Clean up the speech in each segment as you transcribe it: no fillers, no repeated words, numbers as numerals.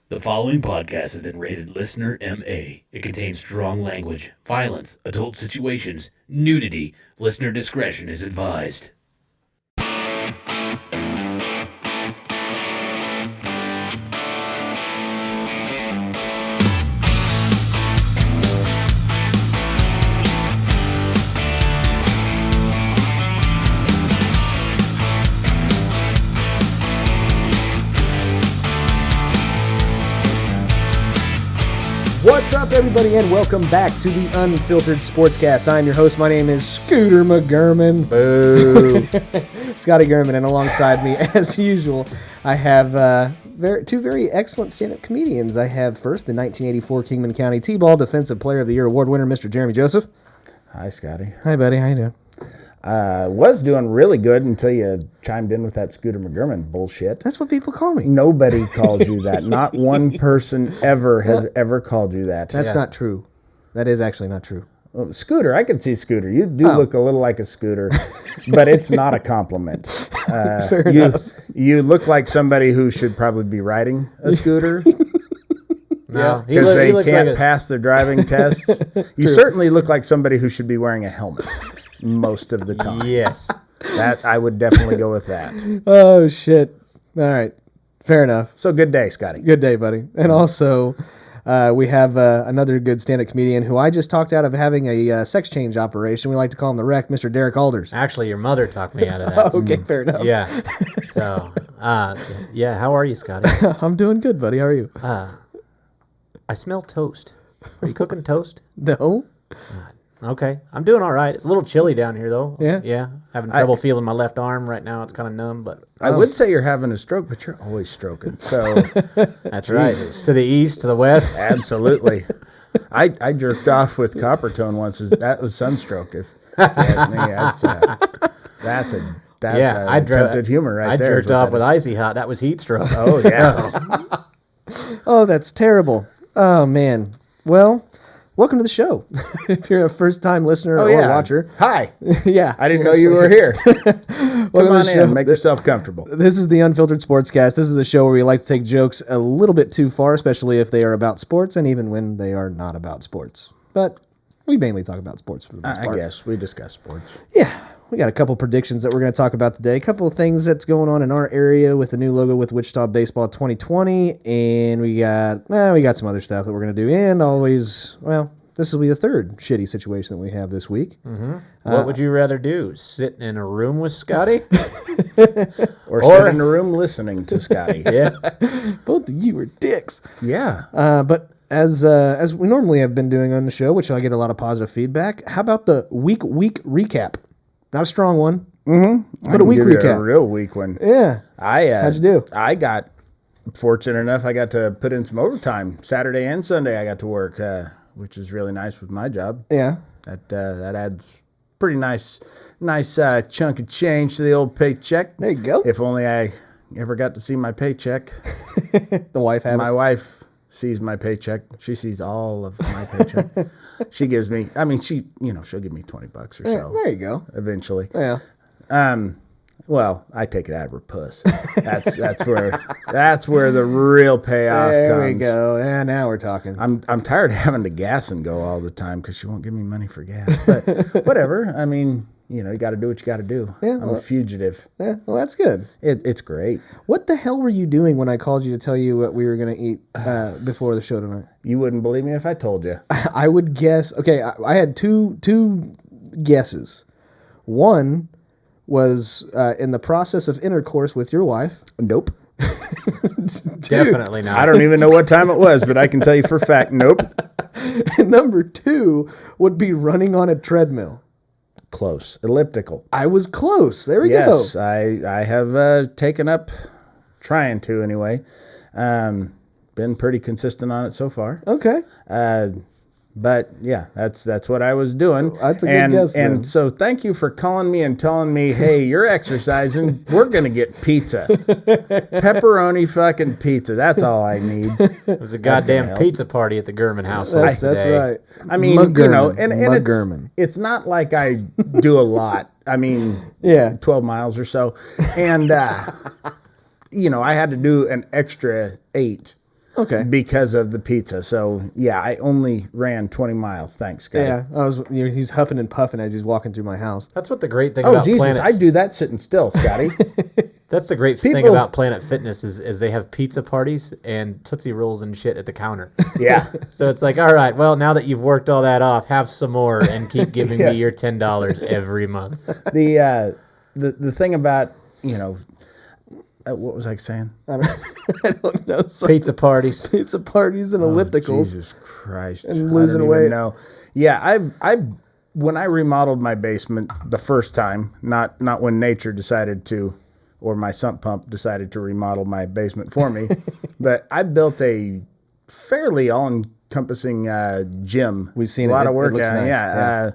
The following podcast has been rated Listener MA. It contains strong language, violence, adult situations, nudity. Listener discretion is advised. What's up, everybody, and welcome back to the Unfiltered Sportscast. I'm your host. My name is Scooter McGurman. Boo. Scotty Gurman, and alongside me, as usual, I have two very excellent stand-up comedians. I have first the 1984 Kingman County T-Ball Defensive Player of the Year Award winner, Mr. Jeremy Joseph. Hi, Scotty. Hi, buddy. How you doing? Was doing really good until you chimed in with that Scooter McGurman bullshit. That's what people call me. Nobody calls you that. Not one person ever has ever called you that. That's not true. That is actually not true. Scooter, I can see Scooter. You do look a little like a scooter, but it's not a compliment. Fair enough. You look like somebody who should probably be riding a scooter. No, because they can't pass their driving test. You certainly look like somebody who should be wearing a helmet most of the time. Yes. That I would definitely go with that. Oh, shit. All right. Fair enough. So good day, Scotty. Good day, buddy. And also, we have another good stand-up comedian who I just talked out of having a sex change operation. We like to call him the wreck, Mr. Derek Alders. Actually, your mother talked me out of that. Okay, fair enough. Yeah. So, how are you, Scotty? I'm doing good, buddy. How are you? I smell toast. Are you cooking toast? No. Okay. I'm doing all right. It's a little chilly down here, though. Yeah? Yeah. Having trouble feeling my left arm right now. It's kind of numb, but... I would say you're having a stroke, but you're always stroking. So That's right. To the east, to the west. Absolutely. I jerked off with copper tone once. That was sunstroke. If you ask me, that's attempted humor right there. I jerked off with icy hot. That was heat stroke. Oh, yeah. Oh, that's terrible. Oh, man. Well, welcome to the show. If you're a first-time listener or watcher. Hi. Yeah. I didn't know you were here. Come on show. in. Make yourself comfortable. This is the Unfiltered Sportscast. This is a show where we like to take jokes a little bit too far, especially if they are about sports and even when they are not about sports. But we mainly talk about sports for the most part. I guess. We discuss sports. Yeah. We got a couple predictions that we're going to talk about today. A couple of things that's going on in our area with the new logo with Wichita Baseball 2020. And we got some other stuff that we're going to do. And this will be the third shitty situation that we have this week. Mm-hmm. What would you rather do? Sit in a room with Scotty? or sit in a room listening to Scotty. Yeah. Both of you are dicks. Yeah. But as we normally have been doing on the show, which I get a lot of positive feedback, how about the week recap? Not a strong one, but a week recap. A real weak one. Yeah. How'd you do? I got fortunate enough. I got to put in some overtime Saturday and Sunday. I got to work, which is really nice with my job. Yeah. That adds pretty nice chunk of change to the old paycheck. There you go. If only I ever got to see my paycheck. The wife had my wife sees my paycheck. She sees all of my paycheck. She gives me. I mean, she'll give me $20 or so. There you go. Eventually. Yeah. Well, I take it out of her puss. That's where the real payoff comes. There we go. Yeah, now we're talking. I'm tired of having to gas and go all the time because she won't give me money for gas. But whatever. I mean, you got to do what you got to do. Yeah, I'm a fugitive. Yeah, well, that's good. It's great. What the hell were you doing when I called you to tell you what we were going to eat before the show tonight? You wouldn't believe me if I told you. I would guess. Okay, I had two guesses. One was in the process of intercourse with your wife. Nope. Definitely not. I don't even know what time it was, but I can tell you for a fact, nope. And number two would be running on a treadmill. Close. Elliptical. I was close. There we go. Yes, I have taken up, trying to anyway. Been pretty consistent on it so far. Okay. But yeah, that's what I was doing. That's a good guess. And so thank you for calling me and telling me, hey, you're exercising. We're gonna get pizza, pepperoni fucking pizza. That's all I need. It was a goddamn pizza party at the Gurman household. That's right. I mean, McGurman. it's not like I do a lot. I mean, 12 miles or so, and I had to do an extra 8. Okay. Because of the pizza. So, yeah, I only ran 20 miles. Thanks, Scotty. Yeah, he's huffing and puffing as he's walking through my house. That's what the great thing Oh, about Jesus, Planet... I do that sitting still, Scotty. That's the great thing about Planet Fitness is they have pizza parties and Tootsie Rolls and shit at the counter. Yeah. So it's like, all right, well, now that you've worked all that off, have some more and keep giving me your $10 every month. The thing about, what was I saying? I don't know. Pizza parties. Pizza parties and ellipticals. Jesus Christ. And losing weight. No. Yeah, when I remodeled my basement the first time, not when nature decided to, or my sump pump decided to remodel my basement for me, but I built a fairly all-encompassing gym. We've seen a lot of work. It looks nice. Yeah.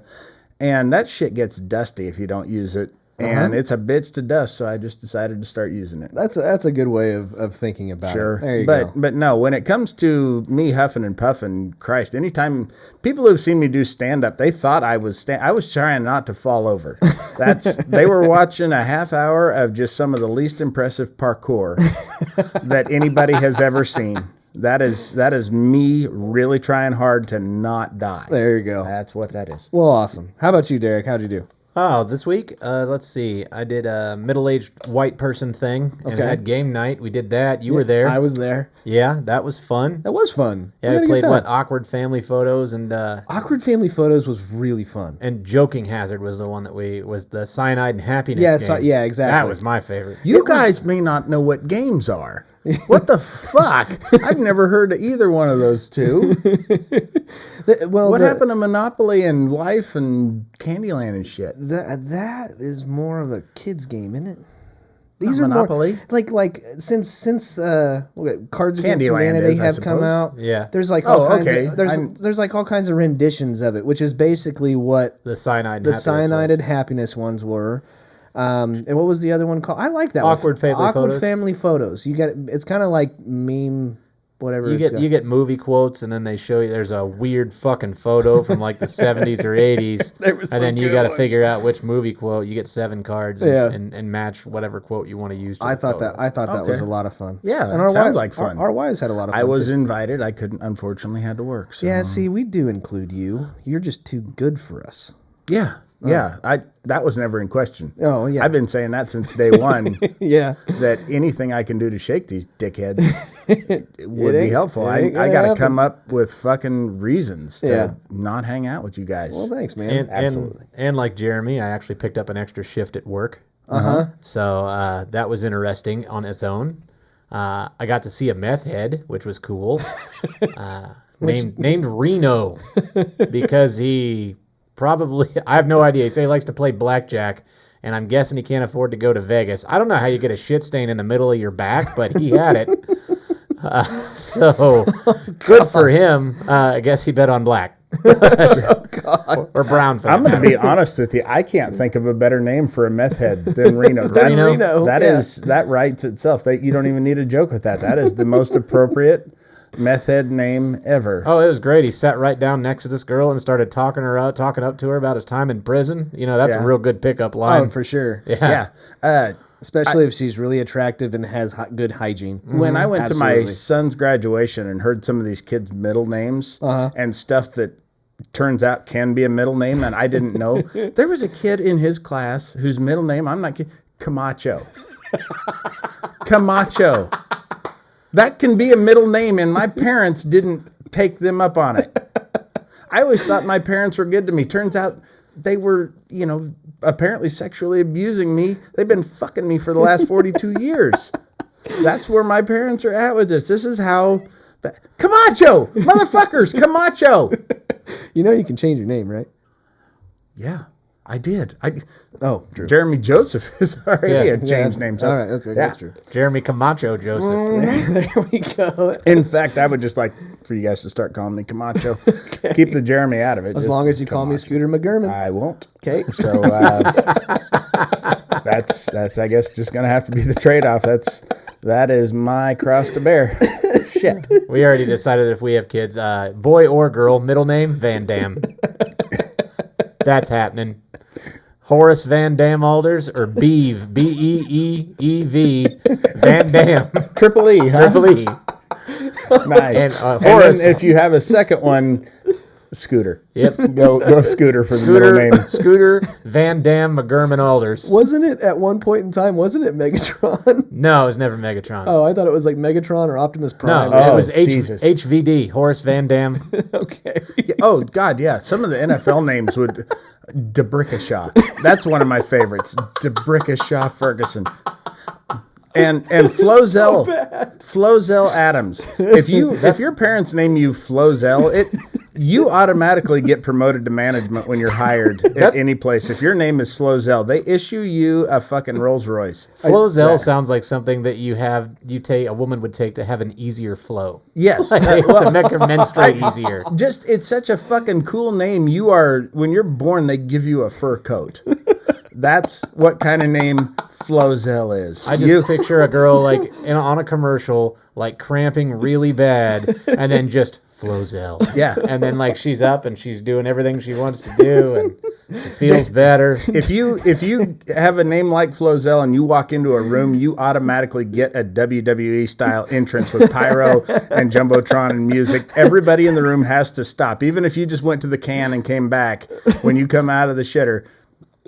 And that shit gets dusty if you don't use it. And it's a bitch to dust, so I just decided to start using it. That's a good way of thinking about it. There you go. go. But no, when it comes to me huffing and puffing, Christ, anytime people who've seen me do stand-up, they thought I was trying not to fall over. They were watching a half hour of just some of the least impressive parkour that anybody has ever seen. That is me really trying hard to not die. There you go. That's what that is. Well, awesome. How about you, Derek? How'd you do? Oh, this week, let's see. I did a middle-aged white person thing and had game night. We did that. You were there. I was there. Yeah, that was fun. That was fun. Yeah, we played awkward family photos and awkward family photos was really fun. And joking hazard was the one that was the cyanide and happiness game. Yeah, exactly. That was my favorite. You guys may not know what games are. What the fuck? I've never heard of either one of those two. What happened to Monopoly and Life and Candyland and shit? That is more of a kid's game, isn't it? These are Monopoly. More, like since Cards Against Candyland Humanity have come out. Yeah, there's like all kinds of, there's like all kinds of renditions of it, which is basically what the cyanide happiness ones were. And what was the other one called? I like that awkward family photos. You get it's kind of like meme whatever. You get movie quotes, and then they show you there's a weird fucking photo from like the 70s or 80s, and then you got to figure out which movie quote. You get 7 cards and match whatever quote you want to use. I thought that was a lot of fun. Yeah, and sounds like fun. Our wives had a lot of fun. I was invited. I couldn't, unfortunately, had to work. So. Yeah, see, we do include you. You're just too good for us. Yeah. Yeah, that was never in question. Oh, yeah. I've been saying that since day one. Yeah. That anything I can do to shake these dickheads would be helpful. I got to come up with fucking reasons to not hang out with you guys. Well, thanks, man. Absolutely. And like Jeremy, I actually picked up an extra shift at work. So that was interesting on its own. I got to see a meth head, which was cool. Named Reno because he... Probably, I have no idea. He said he likes to play blackjack, and I'm guessing he can't afford to go to Vegas. I don't know how you get a shit stain in the middle of your back, but he had it. Good for him. I guess he bet on black. Or brown. I'm going to be honest with you. I can't think of a better name for a meth head than Reno. That writes itself. You don't even need a joke with that. That is the most appropriate meth head name ever. Oh, it was great. He sat right down next to this girl and started talking up to her about his time in prison. That's a real good pickup line. Oh, for sure. Yeah. Especially if she's really attractive and has good hygiene. When I went to my son's graduation and heard some of these kids' middle names and stuff that turns out can be a middle name and I didn't know, there was a kid in his class whose middle name, I'm not kidding, Camacho. Camacho. That can be a middle name, and my parents didn't take them up on it. I always thought my parents were good to me. Turns out they were, apparently sexually abusing me. They've been fucking me for the last 42 years. That's where my parents are at with this. This is how... Camacho! Motherfuckers! Camacho! You can change your name, right? Yeah. I did. True. Jeremy Joseph is already a changed name. So. All right, that's good. Yeah. That's true. Jeremy Camacho Joseph. There we go. In fact, I would just like for you guys to start calling me Camacho. Okay. Keep the Jeremy out of it. As long as you call me Scooter McGurman. I won't. Okay. So that's I guess just gonna have to be the trade-off. That is my cross to bear. Shit. We already decided if we have kids, boy or girl, middle name Van Dam. That's happening. Horace Van Dam Alders or Beeve, Beeeev Van Dam. Triple E, huh? Triple E. Nice. And, And Horace. then if you have a second one, Scooter. Yep. Go Scooter for the middle name. Scooter Van Dam McGurman Alders. Wasn't it at one point in time? Wasn't it Megatron? No, it was never Megatron. Oh, I thought it was like Megatron or Optimus no, Prime. it was Jesus. HVD, Horace Van Dam. Okay. Yeah, oh God, yeah. Some of the NFL names would DeBrickashaw. That's one of my favorites. DeBrickashaw Ferguson. And Flozell, Flozell Adams. If your parents name you Flozell, you automatically get promoted to management when you're hired at any place. If your name is Flozell, they issue you a fucking Rolls Royce. Flozell sounds like something that a woman would take to have an easier flow. Yes. To make her menstruate easier. Just, it's such a fucking cool name. When you're born, they give you a fur coat. That's what kind of name Flozell is. I just picture a girl like on a commercial, like cramping really bad, and then just Flozell. Yeah. And then like she's up and she's doing everything she wants to do, and it feels better. If you have a name like Flozell and you walk into a room, you automatically get a WWE style entrance with pyro and jumbotron and music. Everybody in the room has to stop, even if you just went to the can and came back. When you come out of the shitter.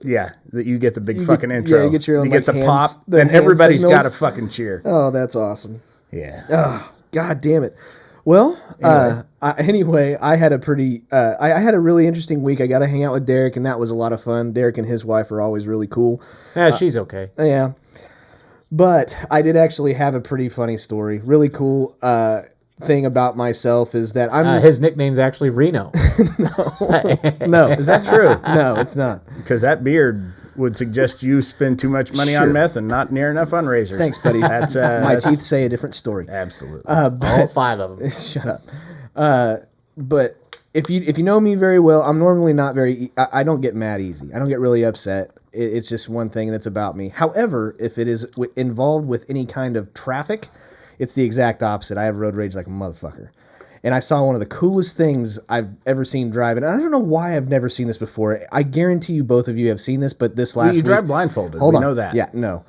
Yeah, that you get the big fucking intro. Yeah, you get your own, you get like, the hands- pop, the and hand everybody's got to signals. fucking cheer. Oh, that's awesome. Yeah. Oh, God damn it. Well, anyway, I had a pretty, I had a really interesting week. I got to hang out with Derek, and that was a lot of fun. Derek and his wife are always really cool. Yeah, she's okay. Yeah. But I did actually have a pretty funny story. Really cool thing about myself is that I'm... His nickname's actually Reno. no. Is that true? No, it's not. Because that beard would suggest you spend too much money on meth and not near enough fundraisers. Thanks, buddy. That's My teeth say a different story. Absolutely. All 5 of them. Shut up. But if you know me very well, I'm normally not very... I don't get mad easy. I don't get really upset. It's just one thing that's about me. However, if it is involved with any kind of traffic, it's the exact opposite. I have road rage like a motherfucker. And I saw one of the coolest things I've ever seen driving. And I don't know why I've never seen this before. I guarantee you both of you have seen this, but this last you week... drive blindfolded. Hold we on. know that. Yeah, no.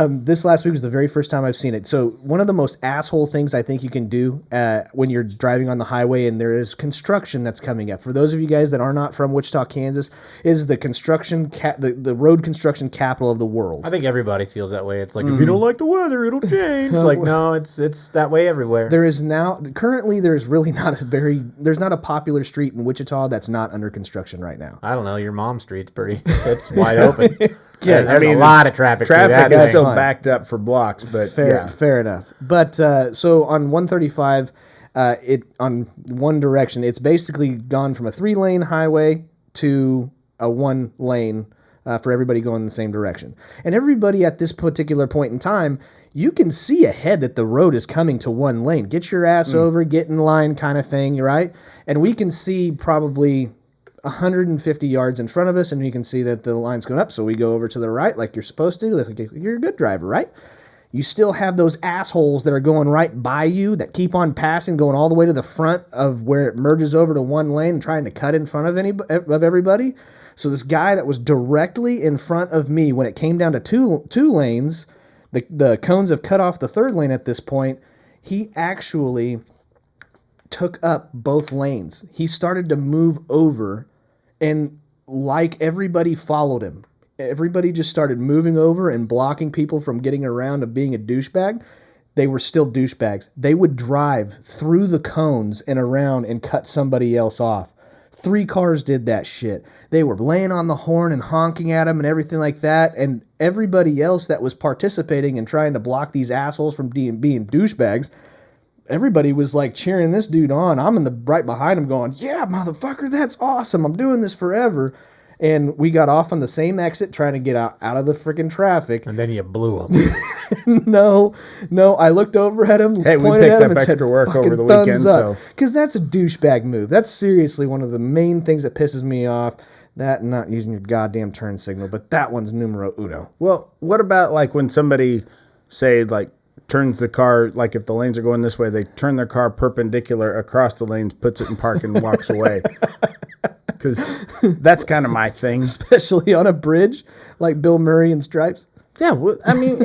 This last week was the very first time I've seen it. So one of the most asshole things I think you can do when you're driving on the highway and there is construction that's coming up. For those of you guys that are not from Wichita, Kansas, is the construction the road construction capital of the world. I think everybody feels that way. It's like, if you don't like the weather, it'll change. Like, no, it's that way everywhere. There is currently there's really there's not a popular street in Wichita that's not under construction right now. I don't know. Your mom's street's it's wide open. Yeah, there's a lot of traffic. Traffic through is that still thing. backed up for blocks, but Fair enough. But so on 135, on one direction, it's basically gone from a 3-lane highway to a 1-lane for everybody going in the same direction. And everybody at this particular point in time, you can see ahead that the road is coming to 1 lane. Get your ass over, get in line kind of thing, right? And we can see probably 150 yards in front of us, and you can see that the line's going up, so we go over to the right like you're supposed to. Like you're a good driver, right? You still have those assholes that are going right by you that keep on passing, going all the way to the front of where it merges over to 1 lane and trying to cut in front of everybody. So this guy that was directly in front of me when it came down to two lanes, the cones have cut off the 3rd lane at this point. He actually took up both lanes. He started to move over, and like everybody followed him. Everybody just started moving over and blocking people from getting around to being a douchebag. They were still douchebags. They would drive through the cones and around and cut somebody else off. 3 cars did that shit. They were laying on the horn and honking at him and everything like that. And everybody else that was participating and trying to block these assholes from being douchebags, everybody was like cheering this dude on. I'm in the right behind him going, yeah, motherfucker, that's awesome. I'm doing this forever. And we got off on the same exit trying to get out of the freaking traffic. And then you blew him. No, I looked over at him, Hey, we pointed picked at him up and said, extra work over "Fucking the thumbs weekend, up." so- Because that's a douchebag move. That's seriously one of the main things that pisses me off. That and not using your goddamn turn signal, but that one's numero uno. Well, what about like when somebody, say, like turns the car, like if the lanes are going this way, they turn their car perpendicular across the lanes, puts it in park and walks away? Because that's kind of my thing. Especially on a bridge like Bill Murray in Stripes. Yeah, well, I mean,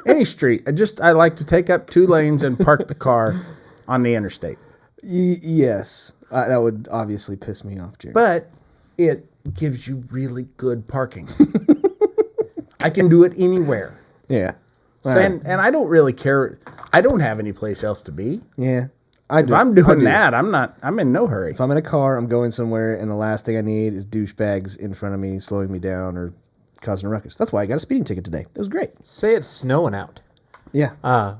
any street. I like to take up 2 lanes and park the car on the interstate. Yes. That would obviously piss me off, Jerry. But it gives you really good parking. I can do it anywhere. Yeah. So, and I don't really care. I don't have any place else to be. Yeah. If I'm doing that, I'm in no hurry. If I'm in a car, I'm going somewhere, and the last thing I need is douchebags in front of me slowing me down or causing a ruckus. That's why I got a speeding ticket today. It was great. Say it's snowing out. Yeah.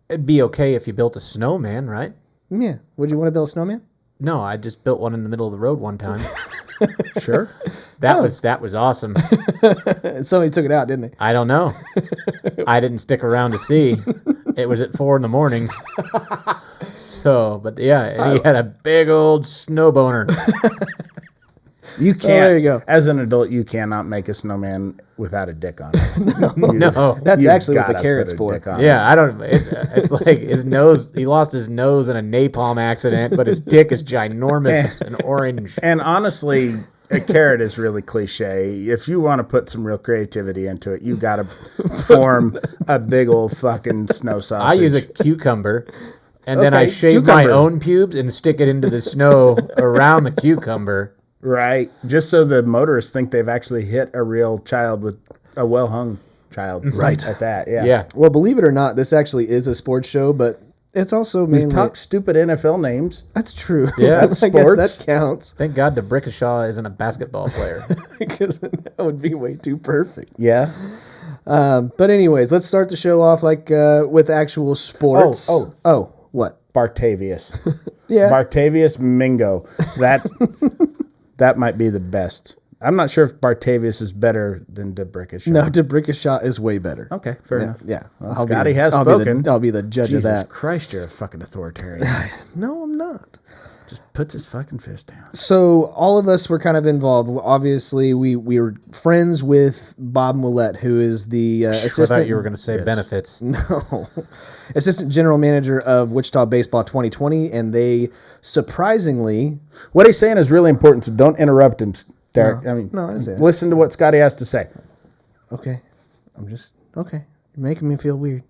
It'd be okay if you built a snowman, right? Yeah. Would you want to build a snowman? No, I just built one in the middle of the road one time. Sure. That was awesome. Somebody took it out, didn't they? I don't know. I didn't stick around to see. It was at 4 a.m. So, but yeah, he had a big old snow boner. You can't. there you go. As an adult, you cannot make a snowman without a dick on it. No. That's You've actually what the gotta carrot's put a for. dick on Yeah, I don't. It's like his nose. He lost his nose in a napalm accident, but his dick is ginormous and orange. And honestly, a carrot is really cliche. If you want to put some real creativity into it, you got to form a big old fucking snow sausage. I use a cucumber, and then I Okay, shave my cucumber. own pubes and stick it into the snow around the cucumber. Right. Just so the motorists think they've actually hit a real child with a well-hung child. Right. At that, yeah. Yeah. Well, believe it or not, this actually is a sports show, but it's also mainly... Talk stupid NFL names. That's true. Yeah. That's I guess sports. that counts. Thank God DeBrickashaw isn't a basketball player. Because that would be way too perfect. Yeah. But anyways, let's start the show off with actual sports. Oh, what? Bartavius. Yeah. Bartavius Mingo. That might be the best. I'm not sure if Bartavius is better than DeBrickashaw. No, DeBrickashaw is way better. Okay, fair enough. Yeah. Well, Scotty has I'll spoken. I'll be the judge Jesus of that. Christ, you're a fucking authoritarian. No, I'm not. Just puts his fucking fist down. So all of us were kind of involved. Obviously, we were friends with Bob Millette, who is the I assistant. thought you were going to say benefits. No, assistant general manager of Wichita Baseball 2020, and they surprisingly. What he's saying is really important, so don't interrupt him, Derek. I didn't. Listen to what Scotty has to say. Okay, okay. You're making me feel weird.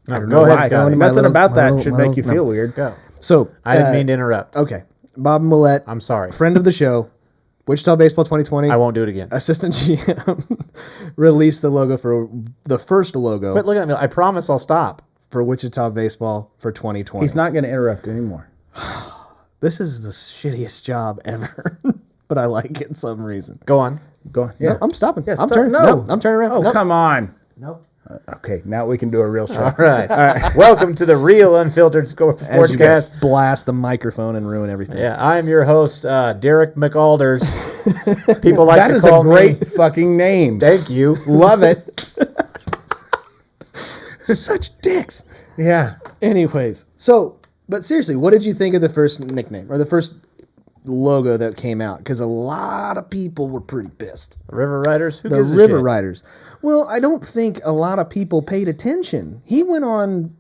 I don't Go know ahead, why. Scotty. Nothing about my that little- should my make little- you feel no. weird. Go. So I didn't mean to interrupt. Okay, Bob Millette. I'm sorry. Friend of the show, Wichita Baseball 2020. I won't do it again. Assistant GM released the logo for the first logo But look at me. I promise I'll stop. for Wichita Baseball for 2020. He's not going to interrupt anymore. This is the shittiest job ever, but I like it for some reason. Go on. Go on. Yeah. No, I'm stopping. Yeah, I'm stop. turning. No. No, I'm turning around. Oh, Nope. come on. Nope. Okay, now we can do a real show. All right. Welcome to the real Unfiltered As you Sportscast. guys blast the microphone and ruin everything. Yeah, I'm your host, Derek McAlders. People like That to is a call great me. fucking name. Thank you. Love it. Such dicks. Yeah. Anyways, but seriously, what did you think of the first nickname or the first logo that came out? Because a lot of people were pretty pissed. River Riders. Who The gives a River shit? Riders. Well, I don't think a lot of people paid attention. He went on,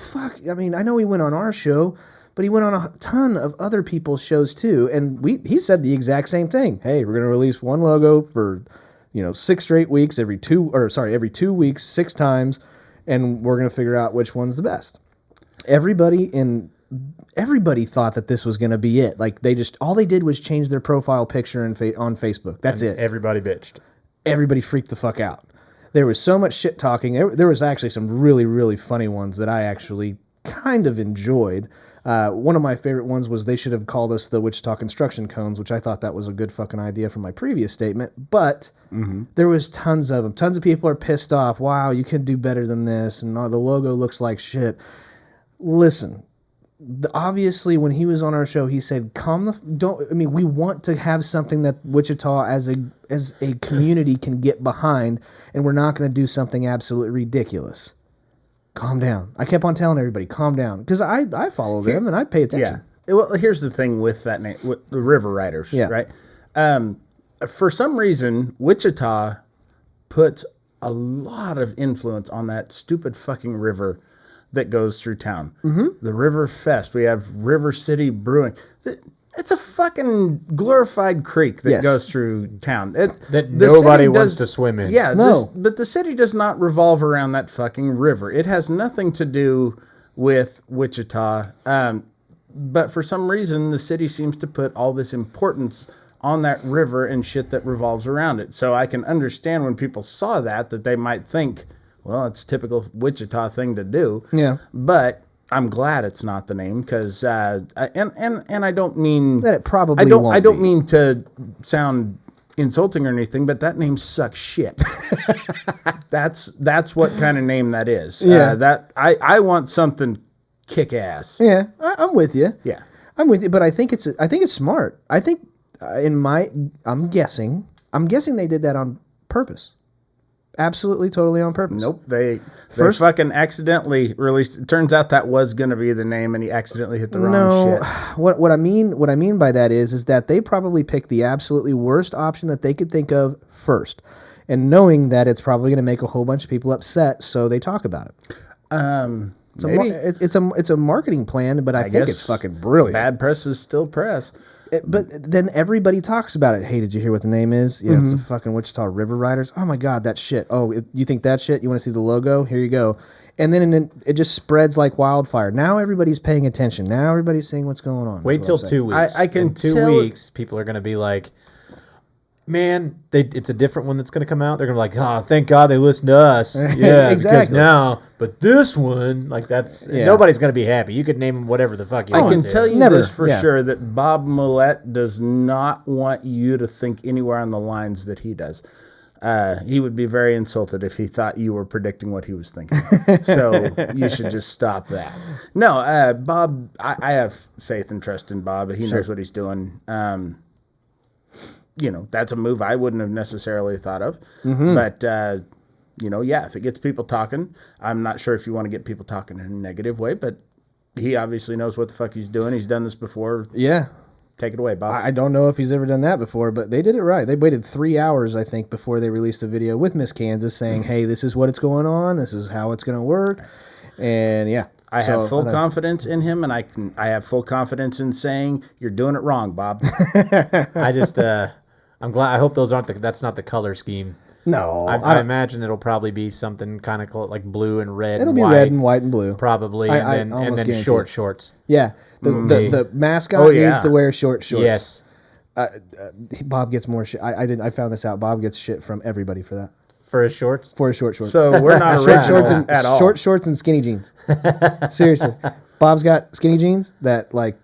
I know he went on our show, but he went on a ton of other people's shows too. And he said the exact same thing. Hey, we're going to release one logo for, 6 straight weeks, every 2 weeks, 6 times, and we're going to figure out which one's the best. Everybody thought that this was going to be it. Like all they did was change their profile picture on Facebook. That's it. Everybody bitched. Everybody freaked the fuck out. There was so much shit talking. There was actually some really, really funny ones that I actually kind of enjoyed. One of my favorite ones was they should have called us the Wichita Construction Cones, which I thought that was a good fucking idea from my previous statement. But there was tons of them. Tons of people are pissed off. Wow, you can do better than this, and the logo looks like shit. Listen. Obviously, when he was on our show, he said, we want to have something that Wichita as a community can get behind, and we're not going to do something absolutely ridiculous. Calm down. I kept on telling everybody, calm down, because I follow them and I pay attention. Yeah. Well, here's the thing with that name, with the River Riders, Yeah. right? For some reason, Wichita puts a lot of influence on that stupid fucking river that goes through town. Mm-hmm. The River Fest. We have River City Brewing. It's a fucking glorified creek that Yes. goes through town. That The nobody city wants does- to swim in. Yeah, No. but the city does not revolve around that fucking river. It has nothing to do with Wichita. But for some reason, the city seems to put all this importance on that river and shit that revolves around it. So I can understand when people saw that they might think, well, it's a typical Wichita thing to do. Yeah. But I'm glad it's not the name because, and I don't mean That it probably I don't won't be. mean to sound insulting or anything, but that name sucks shit. That's what kind of name that is. Yeah. That I want something kick ass. Yeah, I'm with you. Yeah. I'm with you, but I think it's smart. I think I'm guessing they did that on purpose. Absolutely, totally on purpose. Nope. They First- fucking accidentally released. It turns out that was going to be the name, and he accidentally hit the wrong shit. What I mean by that is that they probably picked the absolutely worst option that they could think of first, and knowing that it's probably going to make a whole bunch of people upset, so they talk about it. Maybe. It's a marketing plan, but I think guess it's fucking brilliant. Bad press is still press. But then everybody talks about it. Hey, did you hear what the name is? Yeah, it's the fucking Wichita River Riders. Oh my God, that shit. Oh, you think that shit? You want to see the logo? Here you go. And then it just spreads like wildfire. Now everybody's paying attention. Now everybody's seeing what's going on. Wait till 2 weeks. I can In 2 tell- weeks, people are going to be like, man, it's a different one that's going to come out. They're going to be like, oh, thank God they listened to us. Yeah, because Exactly. now, but this one, like nobody's going to be happy. You could name them whatever the fuck you I want can to. tell you Never, this for yeah. sure that Bob Millette does not want you to think anywhere on the lines that he does. He would be very insulted if he thought you were predicting what he was thinking. So you should just stop that. No, Bob, I have faith and trust in Bob. He knows what he's doing. That's a move I wouldn't have necessarily thought of. But, if it gets people talking, I'm not sure if you want to get people talking in a negative way, but he obviously knows what the fuck he's doing. He's done this before. Yeah. Take it away, Bob. I don't know if he's ever done that before, but they did it right. They waited 3 hours, I think, before they released a video with Miss Kansas saying, hey, this is what it's going on. This is how it's going to work. And yeah. I have full confidence in him, and I have full confidence in saying you're doing it wrong, Bob. I just, I'm glad. I hope those that's not the color scheme. No. I imagine it'll probably be something kind of like blue and red. It'll and be white, red and white and blue. probably, I and almost then guarantee short it. shorts. Yeah. The mascot needs to wear short shorts. Yes, Bob gets more shit. I found this out. Bob gets shit from everybody for that. for his shorts. For his short shorts. So we're not short shorts and at all. short shorts and skinny jeans. Seriously, Bob's got skinny jeans that like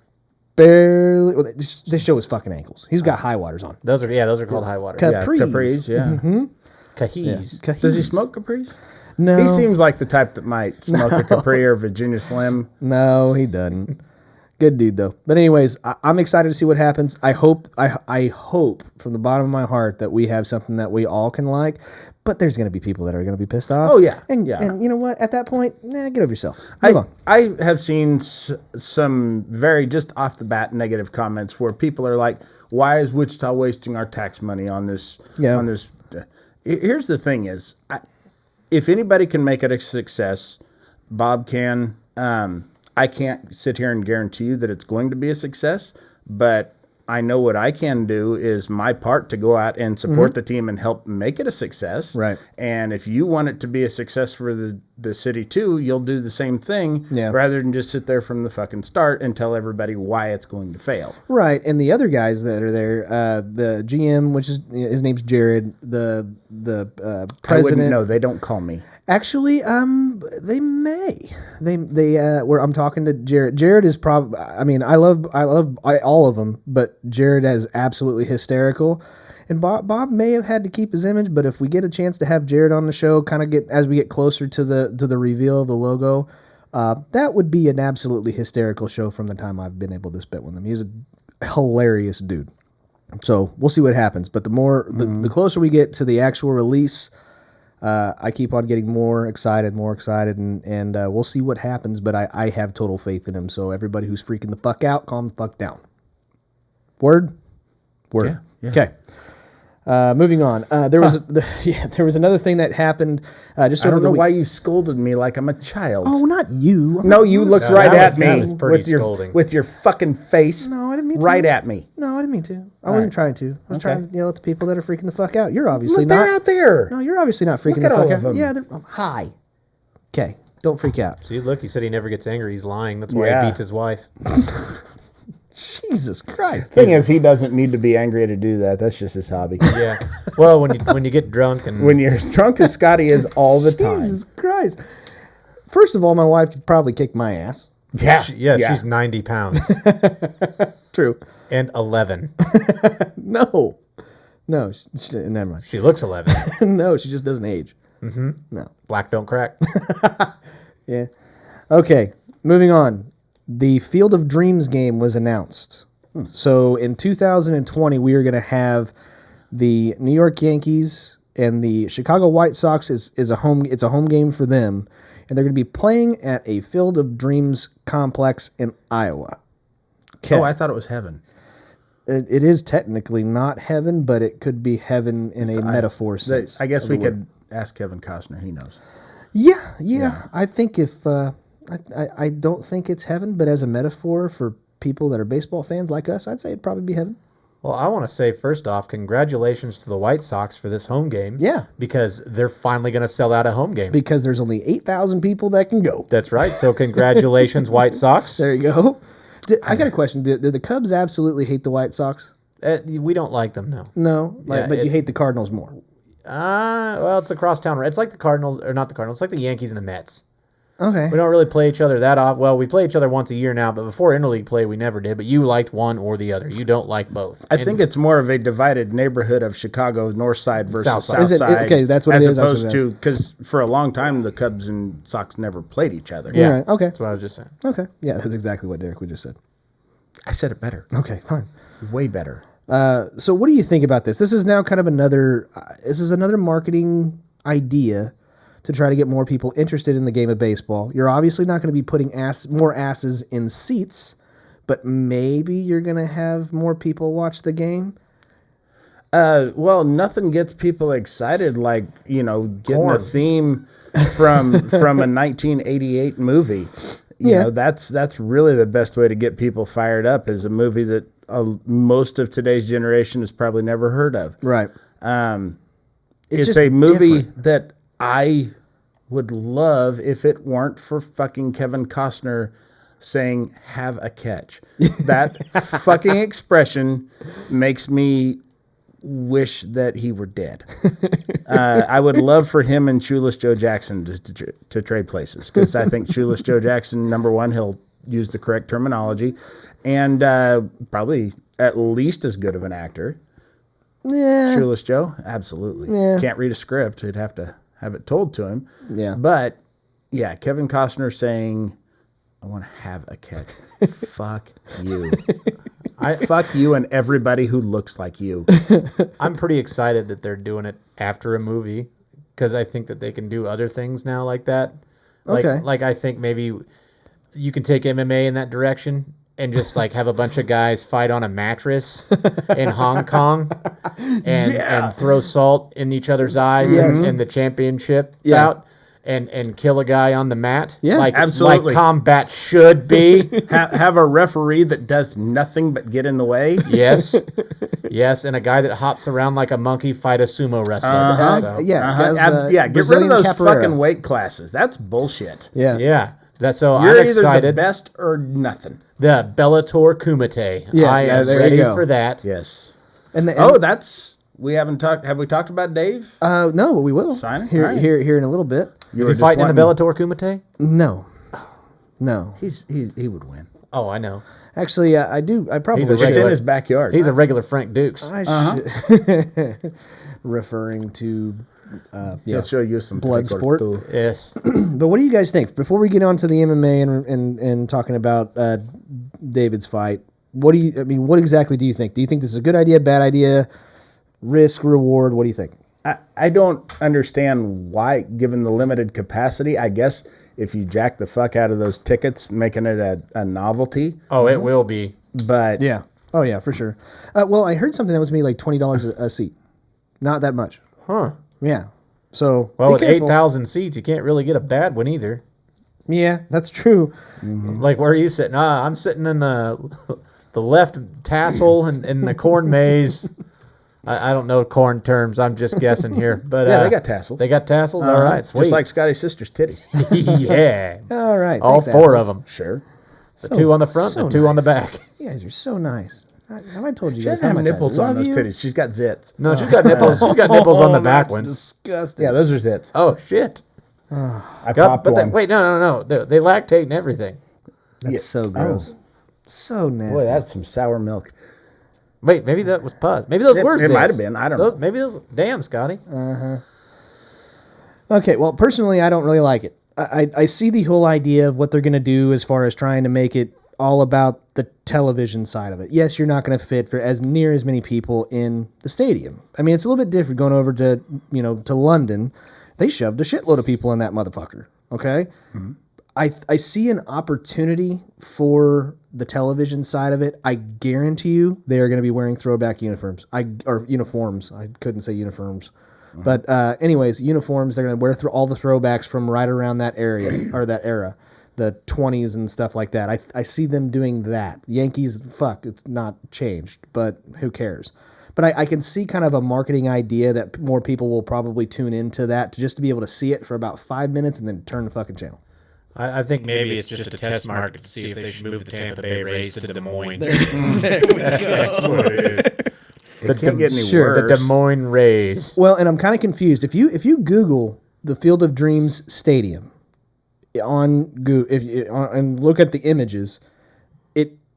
barely. Well, they show his fucking ankles. He's got high waters on. Those are called high water. Capris. Yeah. Cahiz. Does he smoke Capris? No, He seems like the type that might smoke a Capri or Virginia Slim. no, he doesn't. Good dude though. But anyways, I'm excited to see what happens. I hope from the bottom of my heart that we have something that we all can like. But there's going to be people that are going to be pissed off. Oh, yeah. And you know what? At that point, get over yourself. Move on. I have seen some very just off the bat negative comments where people are like, "Why is Wichita wasting our tax money on this?" Yeah. On this. Here's the thing: if anybody can make it a success, Bob can. I can't sit here and guarantee you that it's going to be a success, but I know what I can do is my part to go out and support the team and help make it a success. Right. And if you want it to be a success for the city too, you'll do the same thing rather than just sit there from the fucking start and tell everybody why it's going to fail. Right, and the other guys that are there, the GM, which is his name's Jared, the president. I wouldn't know. They don't call me. Actually, they may. Where I'm talking to Jared. Jared is probably. I mean, I love all of them, but Jared is absolutely hysterical. And Bob may have had to keep his image, but if we get a chance to have Jared on the show, kind of as we get closer to the reveal of the logo, that would be an absolutely hysterical show from the time I've been able to spit with him. He's a hilarious dude. So we'll see what happens. But the closer we get to the actual release, I keep on getting more excited, and we'll see what happens. But I have total faith in him. So everybody who's freaking the fuck out, calm the fuck down. Word. Yeah. Okay. Moving on. There was another thing that happened. Just I over don't the know week. why you scolded me like I'm a child. Oh, not you. No, you looked right that at was- me that was pretty with your scolding. with your fucking face. No, I didn't mean to. right at me. No, I didn't mean to. I wasn't trying to. I was trying to yell at the people that are freaking the fuck out. You're obviously Look, they're not. out there. No, you're obviously not freaking Look at the fuck all out. of them. Yeah, they're hi. Okay. Don't freak out. See, look, he said he never gets angry. He's lying. That's why Yeah. he beats his wife. Jesus Christ. Thing is, he doesn't need to be angry to do that. That's just his hobby. Yeah. Well, when you get drunk and When you're as drunk as Scotty is all the time. Jesus Christ. First of all, my wife could probably kick my ass. Yeah. she's 90 pounds True. and 11. No. No, never mind. She looks 11. No, she just doesn't age. Mm-hmm. No. Black don't crack. Yeah. Okay, moving on. The Field of Dreams game was announced. So in 2020, we are going to have the New York Yankees and the Chicago White Sox is a home. It's a home game for them, and they're going to be playing at a Field of Dreams complex in Iowa. Oh, I thought it was heaven. It is technically not heaven, but it could be heaven in a metaphor sense. I guess of we the word. could ask Kevin Costner. He knows. Yeah. I think if I don't think it's heaven, but as a metaphor for people that are baseball fans like us, I'd say it'd probably be heaven. Well, I want to say first off, congratulations to the White Sox for this home game. Yeah. Because they're finally going to sell out a home game. Because there's only 8,000 people that can go. That's right. So congratulations, White Sox. There you go. I got a question. Do the Cubs absolutely hate the White Sox? We don't like them, no. No, Yeah, but you hate the Cardinals more. Well, it's the crosstown. It's like the Cardinals, or not the Cardinals. It's like the Yankees and the Mets. Okay. We don't really play each other that often. Well, we play each other once a year now, but before interleague play, we never did. But you liked one or the other. You don't like both. I think it's more of a divided neighborhood of Chicago, north side versus South south side. Is it- side. okay, that's what as it is. That's what opposed it to, because for a long time, the Cubs and Sox never played each other. Yeah. Right, okay. That's what I was just saying. Okay. Yeah, that's exactly what Derek would just said. I said it better. Okay, fine. Way better. So what do you think about this? This is now kind of another marketing idea to try to get more people interested in the game of baseball. You're obviously not going to be putting more asses in seats, but maybe you're going to have more people watch the game. Well, nothing gets people excited like, getting Corn. a theme from a 1988 movie. You know, that's really the best way to get people fired up, is a movie that most of today's generation has probably never heard of. Right. It's just a movie different. that I would love if it weren't for fucking Kevin Costner saying, "have a catch." That fucking expression makes me wish that he were dead. I would love for him and Shoeless Joe Jackson to trade places, because I think Shoeless Joe Jackson, number one, he'll use the correct terminology, and probably at least as good of an actor. Yeah. Shoeless Joe, absolutely. Yeah. Can't read a script. He'd have to have it told to him. Yeah. But yeah, Kevin Costner saying, "I want to have a catch." Fuck you. Fuck you and everybody who looks like you. I'm pretty excited that they're doing it after a movie, because I think that they can do other things now like that. Okay. Like I think maybe you can take MMA in that direction and just like have a bunch of guys fight on a mattress in Hong Kong and throw salt in each other's eyes in the championship bout. And kill a guy on the mat. Yeah, like, absolutely. Like combat should be. Have a referee that does nothing but get in the way. Yes. Yes, and a guy that hops around like a monkey fight a sumo wrestler. So, Get Brazilian rid of those capoeira. fucking weight classes. That's bullshit. Yeah. Yeah. So You're I'm either excited. the best or nothing. The Bellator Kumite. Yeah, I am there you ready go. for that. Yes. And We haven't talked. Have we talked about Dave? no, but we will. Signing? Here, All right. here in a little bit. You Is were he just fighting in the wanting- Bellator Kumite? No. He would win. Oh, I know. Actually, I do. I probably He's a It's in regular- his backyard. He's a regular Frank Dukes. should. Referring to He'll show you some Blood taekwondo sport. too. Yes. But what do you guys think? Before we get on to the MMA and talking about David's fight, what exactly do you think? Do you think this is a good idea, bad idea, risk, reward? What do you think? I don't understand why, given the limited capacity. I guess if you jack the fuck out of those tickets, making it a novelty. Oh, it will be. But Yeah. Oh yeah, for sure. Well, I heard something that was maybe like $20 a seat. Not that much. Huh. Yeah. So Well, be with careful. 8,000 seats, you can't really get a bad one either. Yeah, that's true. Like, where are you sitting? I'm sitting in the left tassel and in the corn maze. I don't know corn terms. I'm just guessing here. But Yeah, they got tassels. They got tassels. All right, sweet. Just like Scotty's sister's titties. Yeah. All right. All thanks, four assholes. of them. Sure. The two on the front and the two on the back. You guys are so nice. Have I told you She guys doesn't how have much nipples I on love those you? titties. She's got zits. No, she's got nipples. She's got nipples on the back That's ones. disgusting. Yeah, those are zits. Oh shit! I God, popped but one. wait, no. They lactate and everything. That's so gross. So nasty. Boy, that's some sour milk. Wait, maybe that was pus. Maybe those were. It zits. might have been. I don't know. Maybe those. Damn, Scotty. Okay, well, personally, I don't really like it. I see the whole idea of what they're going to do as far as trying to make it all about the television side of it. Yes, you're not going to fit for as near as many people in the stadium. I mean, it's a little bit different going over to, to London. They shoved a shitload of people in that motherfucker, okay? Mm-hmm. I see an opportunity for the television side of it. I guarantee you they are going to be wearing throwback uniforms. Or uniforms. I couldn't say uniforms. Mm-hmm. But anyways, uniforms, they're going to wear all the throwbacks from right around that area or that era. The 20s and stuff like that. I see them doing that. Yankees, it's not changed, but who cares? But I can see kind of a marketing idea that more people will probably tune into that just to be able to see it for about 5 minutes and then turn the fucking channel. I think maybe it's just a test market to see if they should move the Tampa Bay Rays to Des Moines. It can't get any Sure, worse. the Des Moines Rays. Well, and I'm kind of confused. If you Google the Field of Dreams Stadium on Google and look at the images,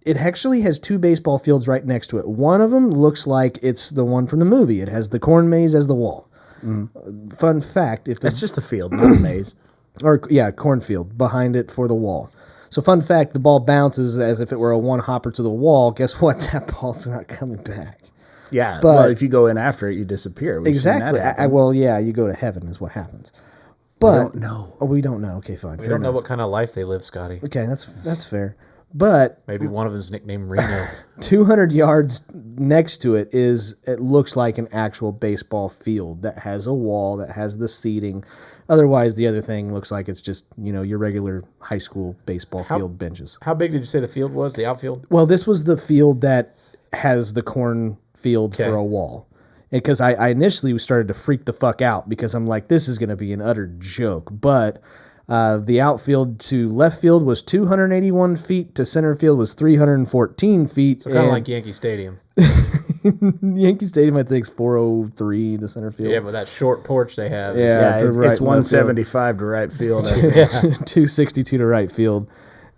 it actually has two baseball fields right next to it. One of them looks like it's the one from the movie. It has the corn maze as the wall. Mm. Fun fact: That's just a field, not a maze. Cornfield behind it for the wall. So fun fact: the ball bounces as if it were a one hopper to the wall. Guess what? That ball's not coming back. Yeah, But- well, if you go in after it, you disappear. We've seen that Exactly. happen. You go to heaven is what happens. But don't know. Oh, we don't know. Okay, fine. We don't know what kind of life they live, Scotty. Okay, that's fair. But Maybe one of them's nicknamed Reno. 200 yards next to it looks like an actual baseball field that has a wall, that has the seating. Otherwise, the other thing looks like it's just, your regular high school baseball field benches. How big did you say the field was, the outfield? Well, this was the field that has the cornfield for a wall. Because I initially started to freak the fuck out because I'm like, this is going to be an utter joke. But the outfield to left field was 281 feet. To center field was 314 feet. So kind of like Yankee Stadium. Yankee Stadium, I think, is 403 to center field. Yeah, but that short porch they have. Yeah, Yeah, to it's right, left 175 to right field. I think. 262 to right field.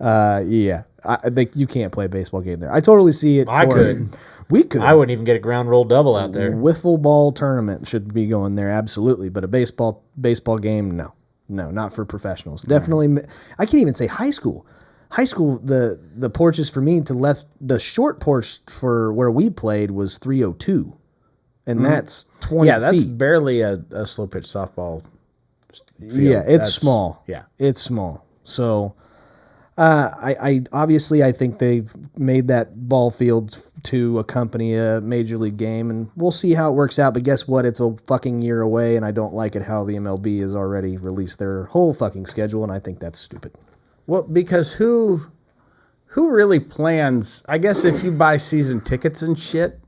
I think you can't play a baseball game there. I totally see it. I could. We could. I wouldn't even get a ground roll double out there. Wiffle ball tournament should be going there, absolutely. But a baseball game, no, not for professionals. Definitely, I can't even say high school. High school, the porches for me to left, the short porch for where we played was 302, and that's 20 Yeah, that's feet. barely a slow pitch softball field. Yeah, it's That's- small. Yeah. It's small. So, I obviously I think they've made that ball field to accompany a major league game, and we'll see how it works out. But guess what? It's a fucking year away, and I don't like it how the MLB has already released their whole fucking schedule, and I think that's stupid. Well, because who really plans? I guess if you buy season tickets and shit,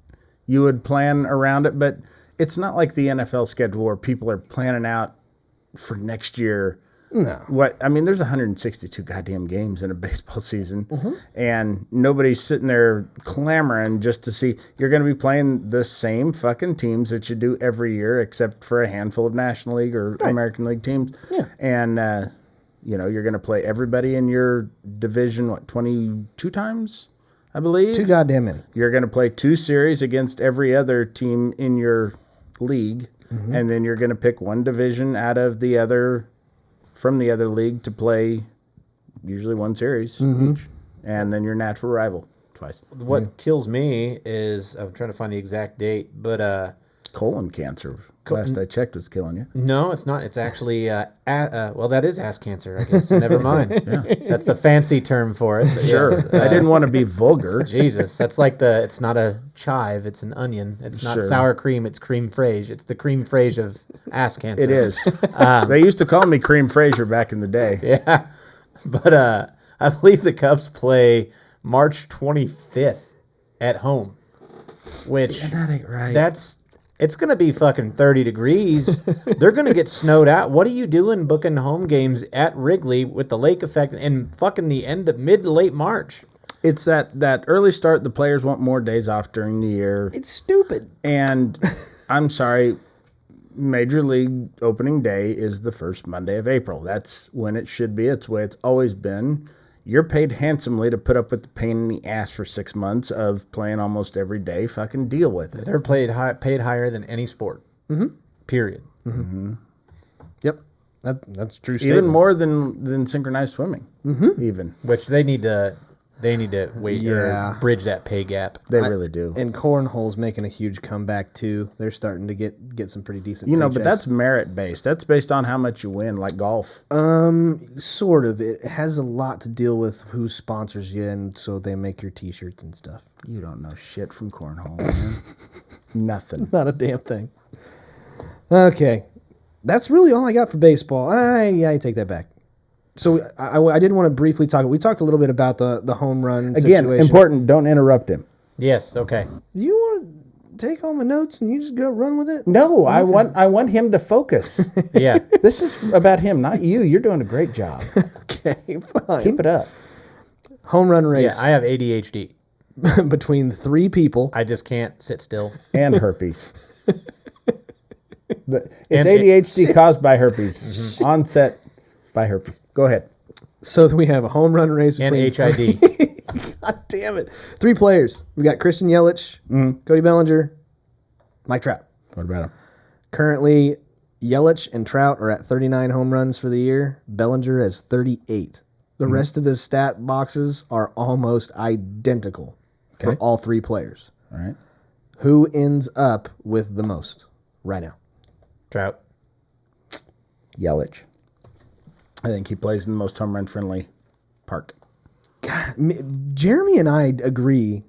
you would plan around it. But it's not like the NFL schedule where people are planning out for next year. No. There's 162 goddamn games in a baseball season, and nobody's sitting there clamoring just to see. You're going to be playing the same fucking teams that you do every year, except for a handful of National League or American League teams. Yeah. And, you're going to play everybody in your division, 22 times, I believe? Too goddamn many. You're going to play 2 series against every other team in your league, and then you're going to pick one division out of the other, from the other league to play usually 1 series each, and then your natural rival twice. What kills me is, I'm trying to find the exact date, but Colon cancer, last I checked, was killing you. no, it's not. It's actually, well, that is ass cancer, I guess. Never mind. That's the fancy term for it. But Sure. yes, I didn't want to be vulgar. Jesus, that's like it's not a chive, it's an onion. It's not Sure. sour cream, it's cream fraiche. It's the cream fraiche of ass cancer. It is. They used to call me Cream Fraser back in the day. Yeah. But I believe the Cubs play March 25th at home, which That ain't right. that's It's going to be fucking 30 degrees. They're going to get snowed out. What are you doing booking home games at Wrigley with the lake effect and fucking the end of mid to late March? It's that early start. The players want more days off during the year. It's stupid. And I'm sorry, Major League opening day is the first Monday of April. That's when it should be. It's the way it's always been. You're paid handsomely to put up with the pain in the ass for 6 months of playing almost every day. Fucking deal with it. They're paid higher than any sport. Mm-hmm. Period. Mm-hmm. Yep. That's true statement. Even more than synchronized swimming. Mm-hmm. Even. Which they need to wait or bridge that pay gap. They really do. And cornhole's making a huge comeback too. They're starting to get some pretty decent. But that's merit based. That's based on how much you win, like golf. Sort of. It has a lot to deal with who sponsors you, and so they make your T-shirts and stuff. You don't know shit from cornhole, man. Nothing. Not a damn thing. Okay, that's really all I got for baseball. I take that back. So I did want to briefly talk. We talked a little bit about the home run Again, situation. important. Don't interrupt him. Yes. Okay. Do you want to take all my notes and you just go run with it? No, I want him to focus. Yeah. This is about him, not you. You're doing a great job. Okay, fine. Keep it up. Home run race. Yeah, I have ADHD. Between 3 people. I just can't sit still. And herpes. It's ADHD caused by herpes. Onset by herpes. Go ahead. So we have a home run race And between HID. God damn it. 3 players. We got Christian Yelich, Cody Bellinger, Mike Trout. What about him? Currently, Yelich and Trout are at 39 home runs for the year. Bellinger has 38. The rest of the stat boxes are almost identical for all 3 players. All right. Who ends up with the most right now? Trout. Yelich. I think he plays in the most home run friendly park. God, Jeremy and I agree